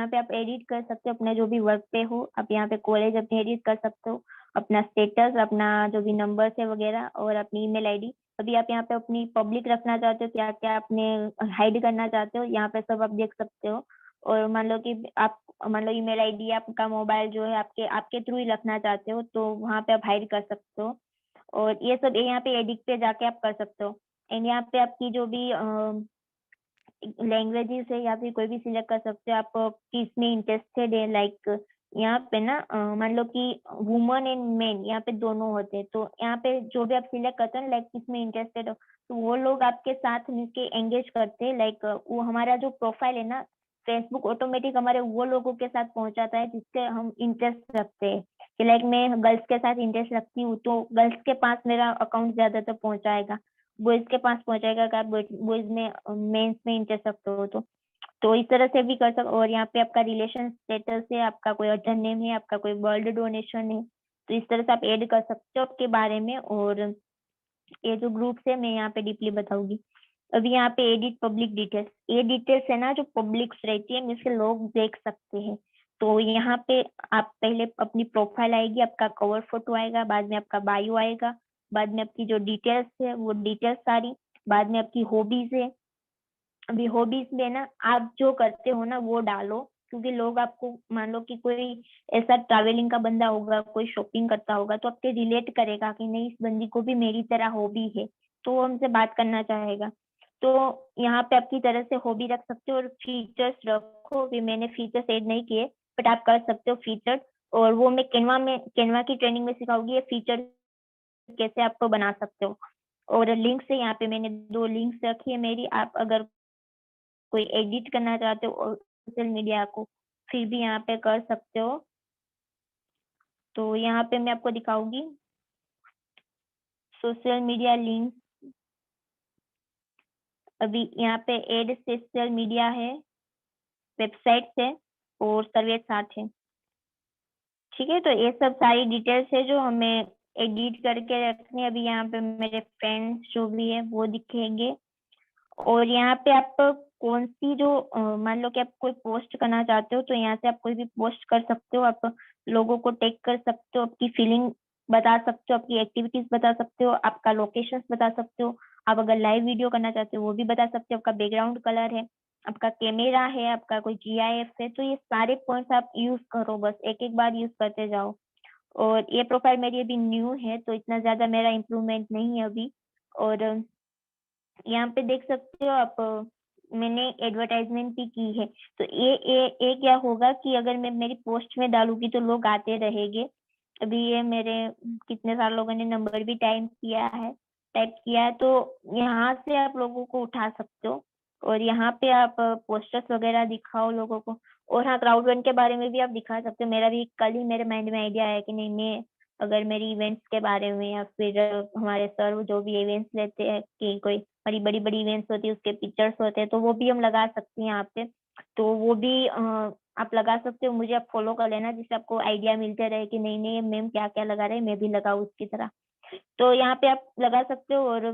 पे आप एडिट कर सकते हो अपने जो भी वर्क पे हो, आप यहाँ पे कॉलेज अपनी एडिट कर सकते हो, अपना स्टेटस, अपना जो भी नंबर है वगैरह, और अपनी ईमेल आईडी। अभी आप यहाँ पे अपनी पब्लिक रखना चाहते हो, क्या क्या आपने हाइड करना चाहते हो, यहाँ पे सब आप देख सकते हो। और मान लो कि आप, मान लो ईमेल आईडी आपका मोबाइल जो है आपके आपके थ्रू ही रखना चाहते हो, तो वहाँ पे आप हाइड कर सकते हो। और ये सब यहाँ पे एडिट पे जाके आप कर सकते हो। एंड यहाँ पे आपकी जो भी लैंग्वेजेस है या फिर कोई भी सिलेक्ट कर सकते हो आप किस में इंटरेस्टेड है। लाइक यहाँ पे ना मान लो कि वुमन एंड मेन यहाँ पे दोनों होते हैं, तो यहाँ पे जो भी आप सिलेक्ट करते हो लाइक किस में इंटरेस्टेड हो, तो वो लोग आपके साथ मिलके एंगेज करते हैं। लाइक वो हमारा जो प्रोफाइल है ना, फेसबुक ऑटोमेटिक हमारे वो लोगों के साथ पहुंचाता है जिससे हम इंटरेस्ट रखते हैं। कि लाइक मैं गर्ल्स के साथ इंटरेस्ट रखती हूँ तो गर्ल्स के पास मेरा अकाउंट ज्यादातर पहुंचाएगा, बॉयज के पास पहुंचाएगा अगर बॉयज में मेंस में इंटरेस्ट रखते हो तो इस तरह से भी कर सकते। और यहाँ पे आपका रिलेशन स्टेटस है, आपका कोई अर्जन नेम है, आपका कोई वर्ल्ड डोनेशन है, तो इस तरह से आप ऐड कर सकते हो आपके बारे में। और ये जो ग्रुप है मैं यहाँ पे डीपली बताऊंगी। अभी यहाँ पे एडिट पब्लिक डिटेल्स, ये डिटेल्स है ना जो पब्लिक्स रहती है, जिससे लोग देख सकते हैं। तो यहाँ पे आप पहले अपनी प्रोफाइल आएगी, आपका कवर फोटो आएगा, बाद में आपका बायो आएगा, बाद में आपकी जो डिटेल्स है वो डिटेल्स सारी, बाद में आपकी हॉबीज है। अभी हॉबीज में ना आप जो करते हो ना वो डालो, क्योंकि लोग आपको, मान लो कि कोई ऐसा ट्रैवलिंग का बंदा होगा, कोई शॉपिंग करता होगा, तो आपके रिलेट करेगा कि नहीं इस बंदी को भी मेरी तरह हॉबी है, तो वो हमसे बात करना चाहेगा। तो यहाँ पे आपकी तरह से हॉबी रख सकते हो और फीचर्स रखो। भी मैंने फीचर्स ऐड नहीं किए, बट आप कर सकते हो फीचर। और वो मैं कैनवा की ट्रेनिंग में सिखाऊंगी ये फीचर कैसे आपको बना सकते हो। और लिंक से यहाँ पे मैंने 2 लिंक्स रखी है मेरी, आप अगर कोई एडिट करना चाहते हो सोशल मीडिया को, फिर भी यहाँ पे कर सकते हो। तो यहाँ पे मैं आपको दिखाऊंगी सोशल मीडिया लिंक। अभी यहाँ पे एड सोशल मीडिया है, वेबसाइट है और सर्वे साथ है। ठीक है, तो ये सब सारी डिटेल्स है जो हमें एडिट करके रखनी है। अभी यहाँ पे मेरे फ्रेंड्स जो भी है वो दिखेंगे। और यहाँ पे आप कौन सी जो मान लो कि आप कोई पोस्ट करना चाहते हो, तो यहाँ से आप कोई भी पोस्ट कर सकते हो। आप लोगों को टैग कर सकते हो, आपकी फीलिंग बता सकते हो, आपकी एक्टिविटीज बता सकते हो, आपका लोकेशन बता सकते हो। आप अगर लाइव वीडियो करना चाहते हो वो भी बता सकते हो, आपका बैकग्राउंड कलर है, आपका कैमरा है, आपका कोई जीआईएफ है, तो ये सारे पॉइंट्स आप यूज करो, बस एक एक बार यूज करते जाओ। और ये प्रोफाइल मेरी अभी न्यू है तो इतना ज्यादा मेरा इम्प्रूवमेंट नहीं है अभी। और यहाँ पे देख सकते हो आप, मैंने एडवर्टाइजमेंट भी की है। तो ये क्या होगा कि अगर मैं मेरी पोस्ट में डालूंगी तो लोग आते रहेंगे। अभी ये मेरे कितने सारे लोगों ने नंबर भी टाइप किया है, तो यहाँ से आप लोगों को उठा सकते हो। और यहाँ पे आप पोस्टर्स वगैरह दिखाओ लोगों को। और हाँ, क्राउड फंड के बारे में भी आप दिखा सकते हो। मेरा भी कल ही मेरे माइंड में आइडिया आया कि नहीं, मैं अगर मेरी इवेंट्स के बारे में या फिर हमारे सर जो भी इवेंट्स लेते हैं कि कोई बड़ी बड़ी बड़ी इवेंट्स होती है उसके पिक्चर्स होते हैं, तो वो भी हम लगा सकते हैं यहाँ पे। तो वो भी आप लगा सकते हो, मुझे आप फॉलो कर लेना जिससे आपको आइडिया मिलते रहे कि नहीं नहीं मैम क्या क्या लगा रहे हैं, मैं भी लगाऊँ उसकी तरह। तो यहाँ पे आप लगा सकते हो। और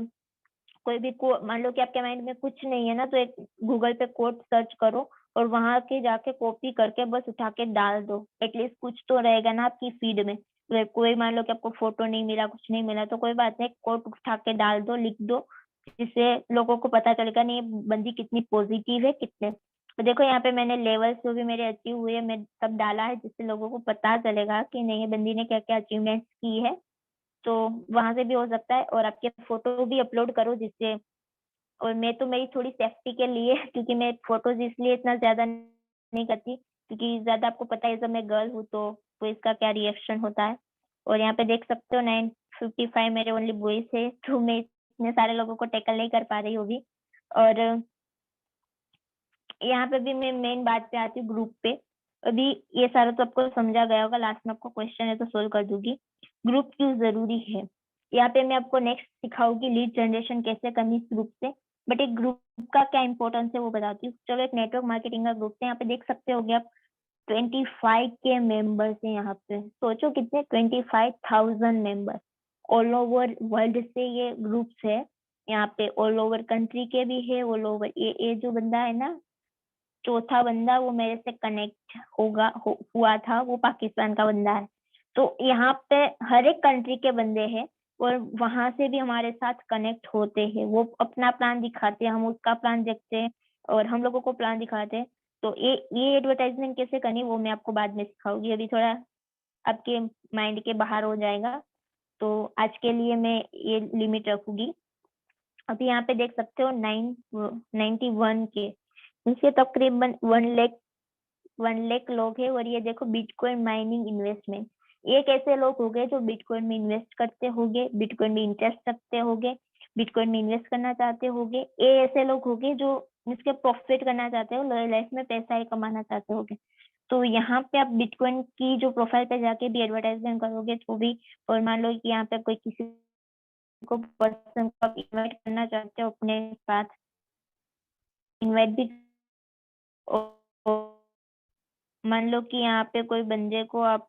कोई भी मान लो कि आपके माइंड में कुछ नहीं है ना, तो एक गूगल पे कोड सर्च करो और वहां के जाके कॉपी करके बस उठा के डाल दो। एटलीस्ट कुछ तो रहेगा ना आपकी फीड में। तो कोई मान लो कि आपको फोटो नहीं मिला, कुछ नहीं मिला, तो कोई बात नहीं, कोड उठा के डाल दो, लिख दो, जिससे लोगों को पता चलेगा नहीं ये बंदी कितनी पॉजिटिव है कितने। तो देखो यहाँ पे मैंने लेवल्स जो भी मेरे अचीव हुए मैं सब डाला है, जिससे लोगों को पता चलेगा कि नहीं ये बंदी ने क्या क्या अचीवमेंट्स की है। तो वहां से भी हो सकता है। और आपके फोटो भी अपलोड करो जिससे। और मैं तो मेरी थोड़ी सेफ्टी के लिए क्योंकि मैं फोटोज इसलिए इतना ज्यादा नहीं करती क्योंकि ज्यादा आपको पता है जब मैं गर्ल हूँ तो इसका क्या रिएक्शन होता है। और यहाँ पे देख सकते हो 955 मेरे ओनली बॉयज है, तो मैं इतने सारे लोगों को टैकल नहीं कर पा रही हूँ अभी। और यहाँ पे भी मैं मेन बात पे आती हूँ, ग्रुप पे। अभी ये सारा तो आपको समझा गया होगा, लास्ट में आपको क्वेश्चन है तो सोल्व कर दूंगी। ग्रुप क्यों जरूरी है, यहाँ पे मैं आपको नेक्स्ट सिखाऊंगी लीड जनरेशन कैसे करनी इस ग्रुप से। बट एक ग्रुप का क्या इंपॉर्टेंस है वो बताती हूँ। चलो, एक नेटवर्क मार्केटिंग का ग्रुप है, यहाँ पे देख सकते होगे आप 25 के मेंबर्स है। यहाँ पे सोचो कितने, 25,000 मेंबर। ऑल ओवर वर्ल्ड से ये ग्रुप्स है। यहाँ पे ऑल ओवर कंट्री के भी है, ऑल ओवर। ये जो बंदा है ना, चौथा बंदा, वो मेरे से कनेक्ट हुआ था, वो पाकिस्तान का बंदा है। तो यहाँ पे हर एक कंट्री के बंदे हैं और वहां से भी हमारे साथ कनेक्ट होते हैं। वो अपना प्लान दिखाते हैं, हम उसका प्लान देखते हैं और हम लोगों को प्लान दिखाते हैं। तो ये एडवर्टाइजमेंट कैसे करनी वो मैं आपको बाद में सिखाऊंगी। अभी थोड़ा आपके माइंड के बाहर हो जाएगा, तो आज के लिए मैं ये लिमिट रखूंगी। अभी यहाँ पे देख सकते हो 91 के, इनसे तकरीबन 1 लाख लोग हैं। और ये देखो बिटकॉइन माइनिंग इन्वेस्टमेंट, ये कैसे लोग हो गए जो बिटकॉइन में इन्वेस्ट करते होंगे, बिटकॉइन में इंटरेस्ट रखते होंगे, बिटकॉइन में इन्वेस्ट करना चाहते होंगे। ये ऐसे लोग होंगे जो इसके प्रॉफिट करना चाहते हो, लाइफ में पैसा ही कमाना चाहते होंगे। तो यहाँ पे आप बिटकॉइन की जो प्रोफाइल पे जाके भी एडवर्टाइजमेंट करोगे तो भी। और मान लो कि यहाँ पे कोई किसी को पर्सन को आप इन्वाइट करना चाहते हो अपने साथ, इनवाइट भी। मान लो कि यहाँ पे कोई बंदे को आप,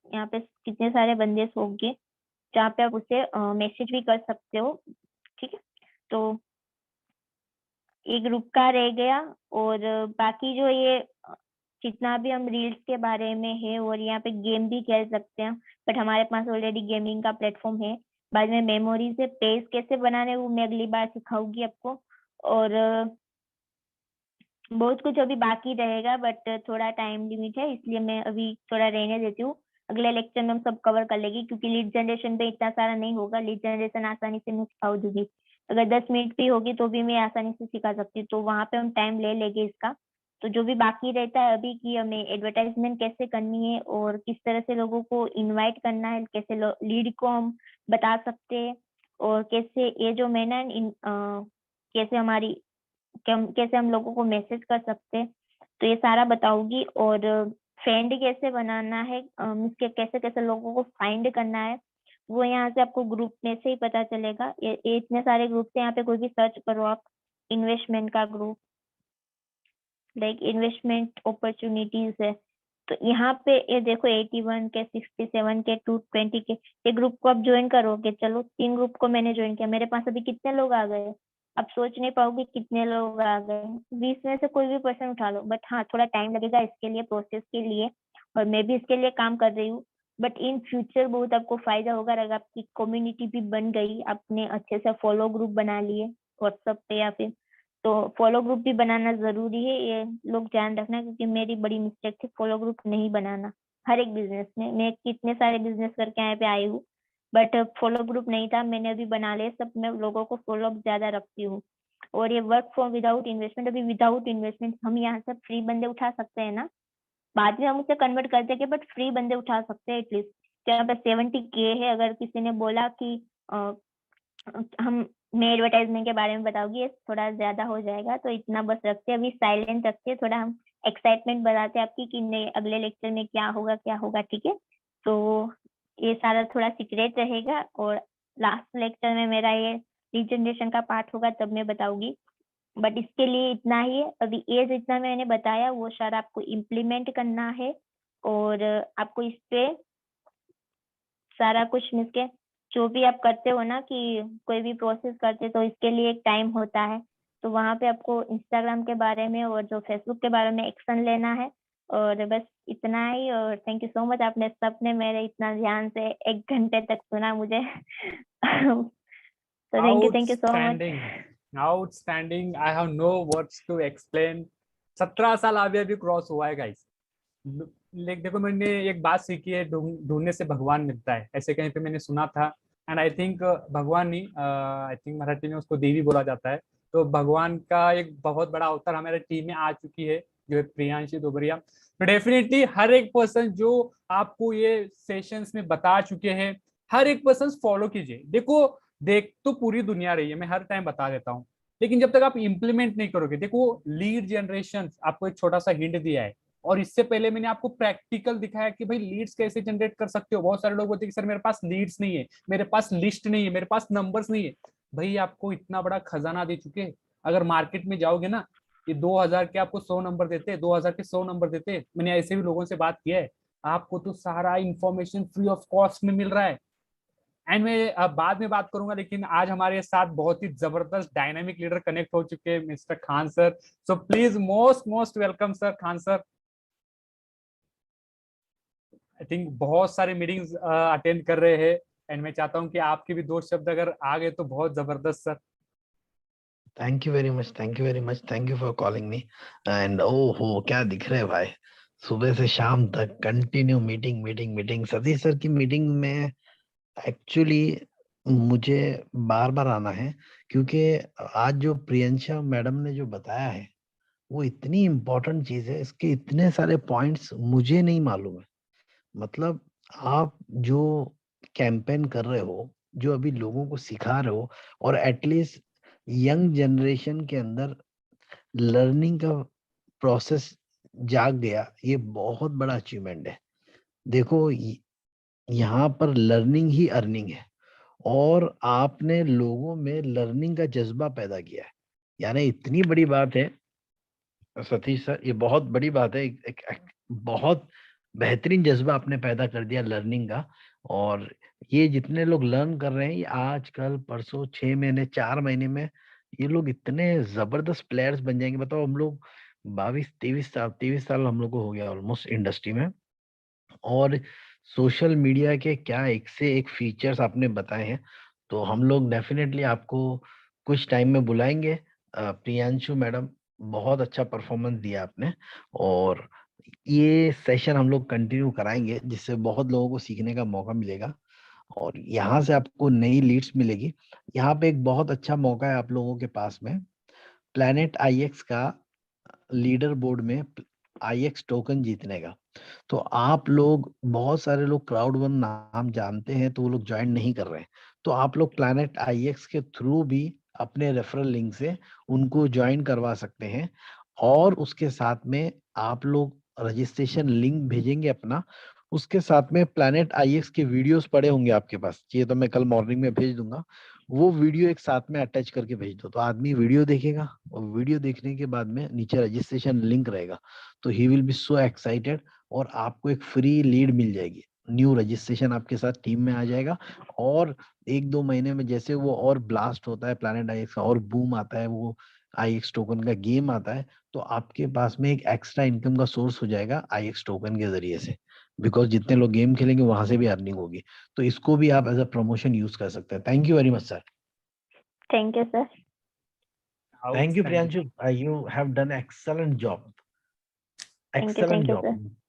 यहाँ पे कितने सारे बंदे होंगे जहाँ पे आप उसे मैसेज भी कर सकते हो। ठीक है, तो ये ग्रुप का रह गया। और बाकी जो ये जितना भी हम रील्स के बारे में है, और यहाँ पे गेम भी खेल सकते हैं, बट हमारे पास ऑलरेडी गेमिंग का प्लेटफॉर्म है। बाद में मेमोरी से पेज कैसे बनाने वो मैं अगली बार सिखाऊंगी आपको। और बहुत कुछ अभी बाकी रहेगा बट थोड़ा टाइम लिमिट है, इसलिए मैं अभी थोड़ा रहने देती हूँ। अगले लेक्चर में हम सब कवर कर लेंगे क्योंकि लीड जनरेशन पे इतना सारा नहीं होगा। लीड जनरेशन आसानी से मैं सिखा दूंगी, अगर 10 मिनट भी होगी तो भी मैं आसानी से सिखा सकती हूँ, तो वहां पे हम टाइम ले लेंगे इसका। तो जो भी बाकी रहता है अभी की, हमें एडवर्टाइजमेंट कैसे करनी है और किस तरह से लोगों को इन्वाइट करना है, कैसे लीड को हम बता सकते हैं, और कैसे ये जो मैंने कैसे हमारी कैसे हम लोगों को मैसेज कर सकते हैं, तो ये सारा बताऊंगी। और फ्रेंड कैसे बनाना है, कैसे कैसे लोगों को फाइंड करना है, वो यहाँ से आपको ग्रुप में से ही पता चलेगा। ये इतने सारे ग्रुप है, यहाँ पे कोई भी सर्च करो आप, इन्वेस्टमेंट का ग्रुप, लाइक इन्वेस्टमेंट अपॉर्चुनिटीज है। तो यहाँ पे ये देखो 81 के, 67 के, 220 के, ये ग्रुप को आप ज्वाइन करोगे। चलो 3 ग्रुप को मैंने ज्वाइन किया, मेरे पास अभी कितने लोग आ गए, आप सोच नहीं पाओगे कितने लोग आ गए। 20 में से कोई भी पर्सन उठा लो, बट हाँ थोड़ा टाइम लगेगा इसके लिए, प्रोसेस के लिए। और मैं भी इसके लिए काम कर रही हूँ। बट इन फ्यूचर बहुत आपको फायदा होगा अगर आपकी कम्युनिटी भी बन गई, आपने अच्छे से फॉलो ग्रुप बना लिए व्हाट्सएप पे या फिर, तो फॉलो ग्रुप भी बनाना जरूरी है, ये लोग ध्यान रखना, क्योंकि मेरी बड़ी मिस्टेक थी फॉलो ग्रुप नहीं बनाना। हर एक बिजनेस में मैं कितने सारे बिजनेस करके यहाँ पे आई हूँ, बट फॉलो ग्रुप नहीं था, मैंने अभी बना लिया सब। मैं लोगों को फॉलो ज्यादा रखती हूँ। और ये वर्क फ्रॉम विदाउट इन्वेस्टमेंट, अभी विदाउट इन्वेस्टमेंट हम यहाँ से फ्री बंदे उठा सकते हैं ना, बाद में हम उसे कन्वर्ट करते हैं, बट फ्री बंदे उठा सकते हैं एटलीस्ट। यहाँ पे 70K है, अगर किसी ने बोला कि हम मैं एडवर्टाइजमेंट के बारे में बताऊंगी, ये थोड़ा ज्यादा हो जाएगा, तो इतना बस रखते हैं, अभी साइलेंट रखते हैं, थोड़ा हम एक्साइटमेंट बढ़ाते हैं आपकी कि नहीं अगले लेक्चर में क्या होगा क्या होगा, ठीक है। तो ये सारा थोड़ा सीक्रेट रहेगा, और लास्ट लेक्चर में मेरा ये रीजनरेशन का पार्ट होगा तब मैं बताऊंगी। बट इसके लिए इतना ही है अभी, एज इतना मैंने बताया वो सारा आपको इम्प्लीमेंट करना है, और आपको इस पे सारा कुछ मिलके जो भी आप करते हो ना, कि कोई भी प्रोसेस करते तो इसके लिए एक टाइम होता है, तो वहां पे आपको इंस्टाग्राम के बारे में और जो फेसबुक के बारे में एक्शन लेना है। और बस इतना ही, और थैंक यू सो मच, आपने सबने मेरे इतना ध्यान से 1 घंटे तक सुना मुझे। तो thank you so much. Outstanding, outstanding, I have no words to explain. 17 साल अभी अभी क्रॉस हुआ है गाइस। देखो मैंने एक बात सीखी है, ढूंढने से भगवान मिलता है, ऐसे कहीं पे मैंने सुना था। एंड आई थिंक भगवान नहीं, आई थिंक मराठी में उसको देवी बोला जाता है। तो भगवान का एक बहुत बड़ा अवतार हमारे टीम में आ चुकी है, जो है प्रियांशी दोबरिया। तो डेफिनेटली हर एक पर्सन जो आपको ये सेशंस में बता चुके हैं, हर एक पर्सन फॉलो कीजिए। देखो, देख तो पूरी दुनिया रही है, मैं हर टाइम बता देता हूँ, लेकिन जब तक आप इंप्लीमेंट नहीं करोगे, देखो लीड जनरेशन आपको एक छोटा सा हिंट दिया है, और इससे पहले मैंने आपको प्रैक्टिकल दिखाया कि भाई लीड्स कैसे जनरेट कर सकते हो। बहुत सारे लोग बोलते हैं कि सर मेरे पास लीड्स नहीं है, मेरे पास लिस्ट नहीं है, मेरे पास नंबर्स नहीं है। भाई आपको इतना बड़ा खजाना दे चुके हैं। अगर मार्केट में जाओगे ना, ये 2000 के आपको 100 नंबर देते हैं, 2000 के 100 नंबर देते हैं। मैंने ऐसे भी लोगों से बात किया है। आपको तो सारा इंफॉर्मेशन फ्री ऑफ कॉस्ट में मिल रहा है। एंड मैं अब बाद में बात करूंगा, लेकिन आज हमारे साथ बहुत ही जबरदस्त डायनामिक लीडर कनेक्ट हो चुके हैं, mister Khan sir. So please most most welcome sir, Khan sir. I think बहुत सारे मीटिंग्स अटेंड कर रहे हैं, एंड मैं चाहता हूं कि आपके भी 2 शब्द अगर आ गए तो बहुत जबरदस्त sir. Thank you very much, thank you very much, thank you for calling me. And ओ हो क्या दिख रहे हैं भाई, सुबह से शाम तक continue meeting meeting meeting. Satish sir की मीटिंग में एक्चुअली मुझे बार बार आना है, क्योंकि आज जो प्रियंशा मैडम ने जो बताया है वो इतनी इम्पोर्टेंट चीज है, इसके इतने सारे पॉइंट्स मुझे नहीं मालूम है। मतलब आप जो कैंपेन कर रहे हो, जो अभी लोगों को सिखा रहे हो, और एटलीस्ट यंग जनरेशन के अंदर लर्निंग का प्रोसेस जाग गया, ये बहुत बड़ा अचीवमेंट है। देखो यहाँ पर लर्निंग ही अर्निंग है, और आपने लोगों में लर्निंग का जज्बा पैदा किया है, यानी इतनी बड़ी बात है सतीश सर, ये बहुत बड़ी बात है। एक बहुत बेहतरीन जज्बा आपने पैदा कर दिया लर्निंग का। और ये जितने लोग लर्न कर रहे हैं, ये आज कल परसों 6 महीने 4 महीने में ये लोग इतने जबरदस्त प्लेयर्स बन जाएंगे। बताओ, हम लोग 22 23 साल हम लोग को हो गया ऑलमोस्ट इंडस्ट्री में, और सोशल मीडिया के क्या एक से एक फीचर्स आपने बताए हैं। तो हम लोग डेफिनेटली आपको कुछ टाइम में बुलाएंगे। प्रियांशु मैडम, बहुत अच्छा परफॉर्मेंस दिया आपने, और ये सेशन हम लोग कंटिन्यू कराएंगे, जिससे बहुत लोगों को सीखने का मौका मिलेगा, और यहाँ से आपको नई लीड्स मिलेगी। यहाँ पे एक बहुत अच्छा मौका है आप लोगों के पास में, प्लैनेट आईएक्स का लीडर बोर्ड में आईएक्स टोकन जीतने का। तो आप लोग, बहुत सारे लोग क्राउड वन नाम जानते हैं तो वो लोग ज्वाइन नहीं कर रहे हैं, तो आप लोग प्लैनेट आईएक्स के थ्रू भी अपने रेफरल लिंक से उनको ज्वाइन करवा सकते हैं। और उसके साथ में आप लोग रजिस्ट्रेशन लिंक भेजेंगे अपना, उसके साथ में प्लैनेट आईएक्स के वीडियोस पड़े होंगे आपके पास, ये तो मैं कल मॉर्निंग में भेज दूंगा। वो वीडियो एक साथ में अटैच करके भेज दो, तो आदमी वीडियो देखेगा, और वीडियो देखने के बाद में नीचे रजिस्ट्रेशन लिंक रहेगा, तो he will be so excited, और आपको एक फ्री लीड मिल जाएगी। न्यू रजिस्ट्रेशन आपके साथ टीम में आ जाएगा, और 1-2 महीने में जैसे वो और ब्लास्ट होता है प्लैनेट आईएक्स का, और बूम आता है, वो आईएक्स टोकन का गेम आता है, तो आपके पास में एक एक्स्ट्रा इनकम का सोर्स हो जाएगा आईएक्स टोकन के जरिए से। बिकॉज जितने लोग गेम खेलेंगे वहां से भी अर्निंग होगी, तो इसको भी आप एज अ प्रमोशन यूज कर सकते हैं। Thank you very much sir. Thank you sir. Thank you Outstanding. Priyanshu, you have done excellent job, thank you excellent job, sir.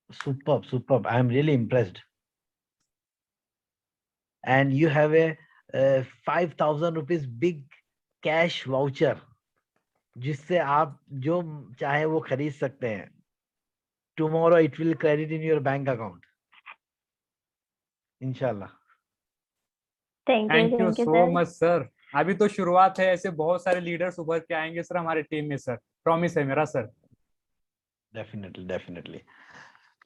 superb, superb, I am really impressed. And you have a 5,000 rupees big cash voucher जिससे आप जो चाहे वो खरीद सकते हैं। Tomorrow it will credit in your bank account, इंशाल्लाह। Thank you sir. So much sir. अभी तो शुरुआत है, ऐसे बहुत सारे लीडर्स उभर के आएंगे सर हमारे टीम में सर, प्रॉमिस है मेरा सर। Definitely definitely.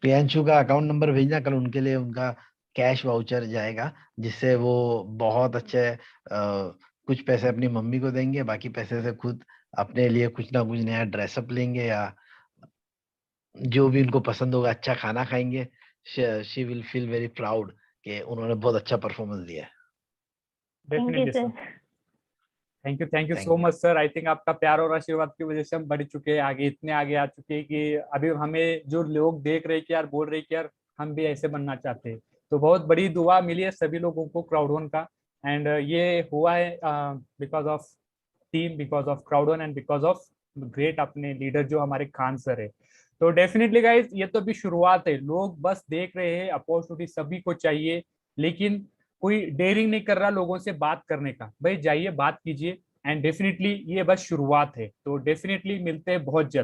प्रियांशु का अकाउंट नंबर भेजना, कल उनके लिए उनका कैश वाउचर जाएगा, जिससे वो बहुत अच्छे कुछ पैसे अपनी मम्मी को देंगे, बाकी पैसे से खुद अपने लिए कुछ ना कुछ नया ड्रेसअप लेंगे या जो भी उनको पसंद होगा, अच्छा खाना खाएंगे। She will feel very proud कि उन्होंने बहुत अच्छा परफॉर्मेंस दिया है। Thank you definitely sir. Sir. Thank you so thank you. Much sir. I think आपका प्यार और आशीर्वाद की वजह से हम बढ़ चुके हैं आगे, इतने आगे आ चुके हैं कि अभी हमें जो लोग देख रहे हैं कि यार बोल रहे हैं कि यार हम भी ऐसे बनना चाहते हैं। तो बहुत बड़ी दुआ मिली है सभी लोगों को क्राउडवन का, एंड ये हुआ है because of team, because of CrowdOne and because of great अपने लीडर जो हमारे खान सर है। तो डेफिनेटली गाइज ये तो अभी शुरुआत है, लोग बस देख रहे हैं, अपॉर्चुनिटी सभी को चाहिए, लेकिन कोई डेयरिंग नहीं कर रहा लोगों से बात करने का। भाई जाइए बात कीजिए, एंड डेफिनेटली ये बस शुरुआत है। तो डेफिनेटली मिलते हैं बहुत जल्द।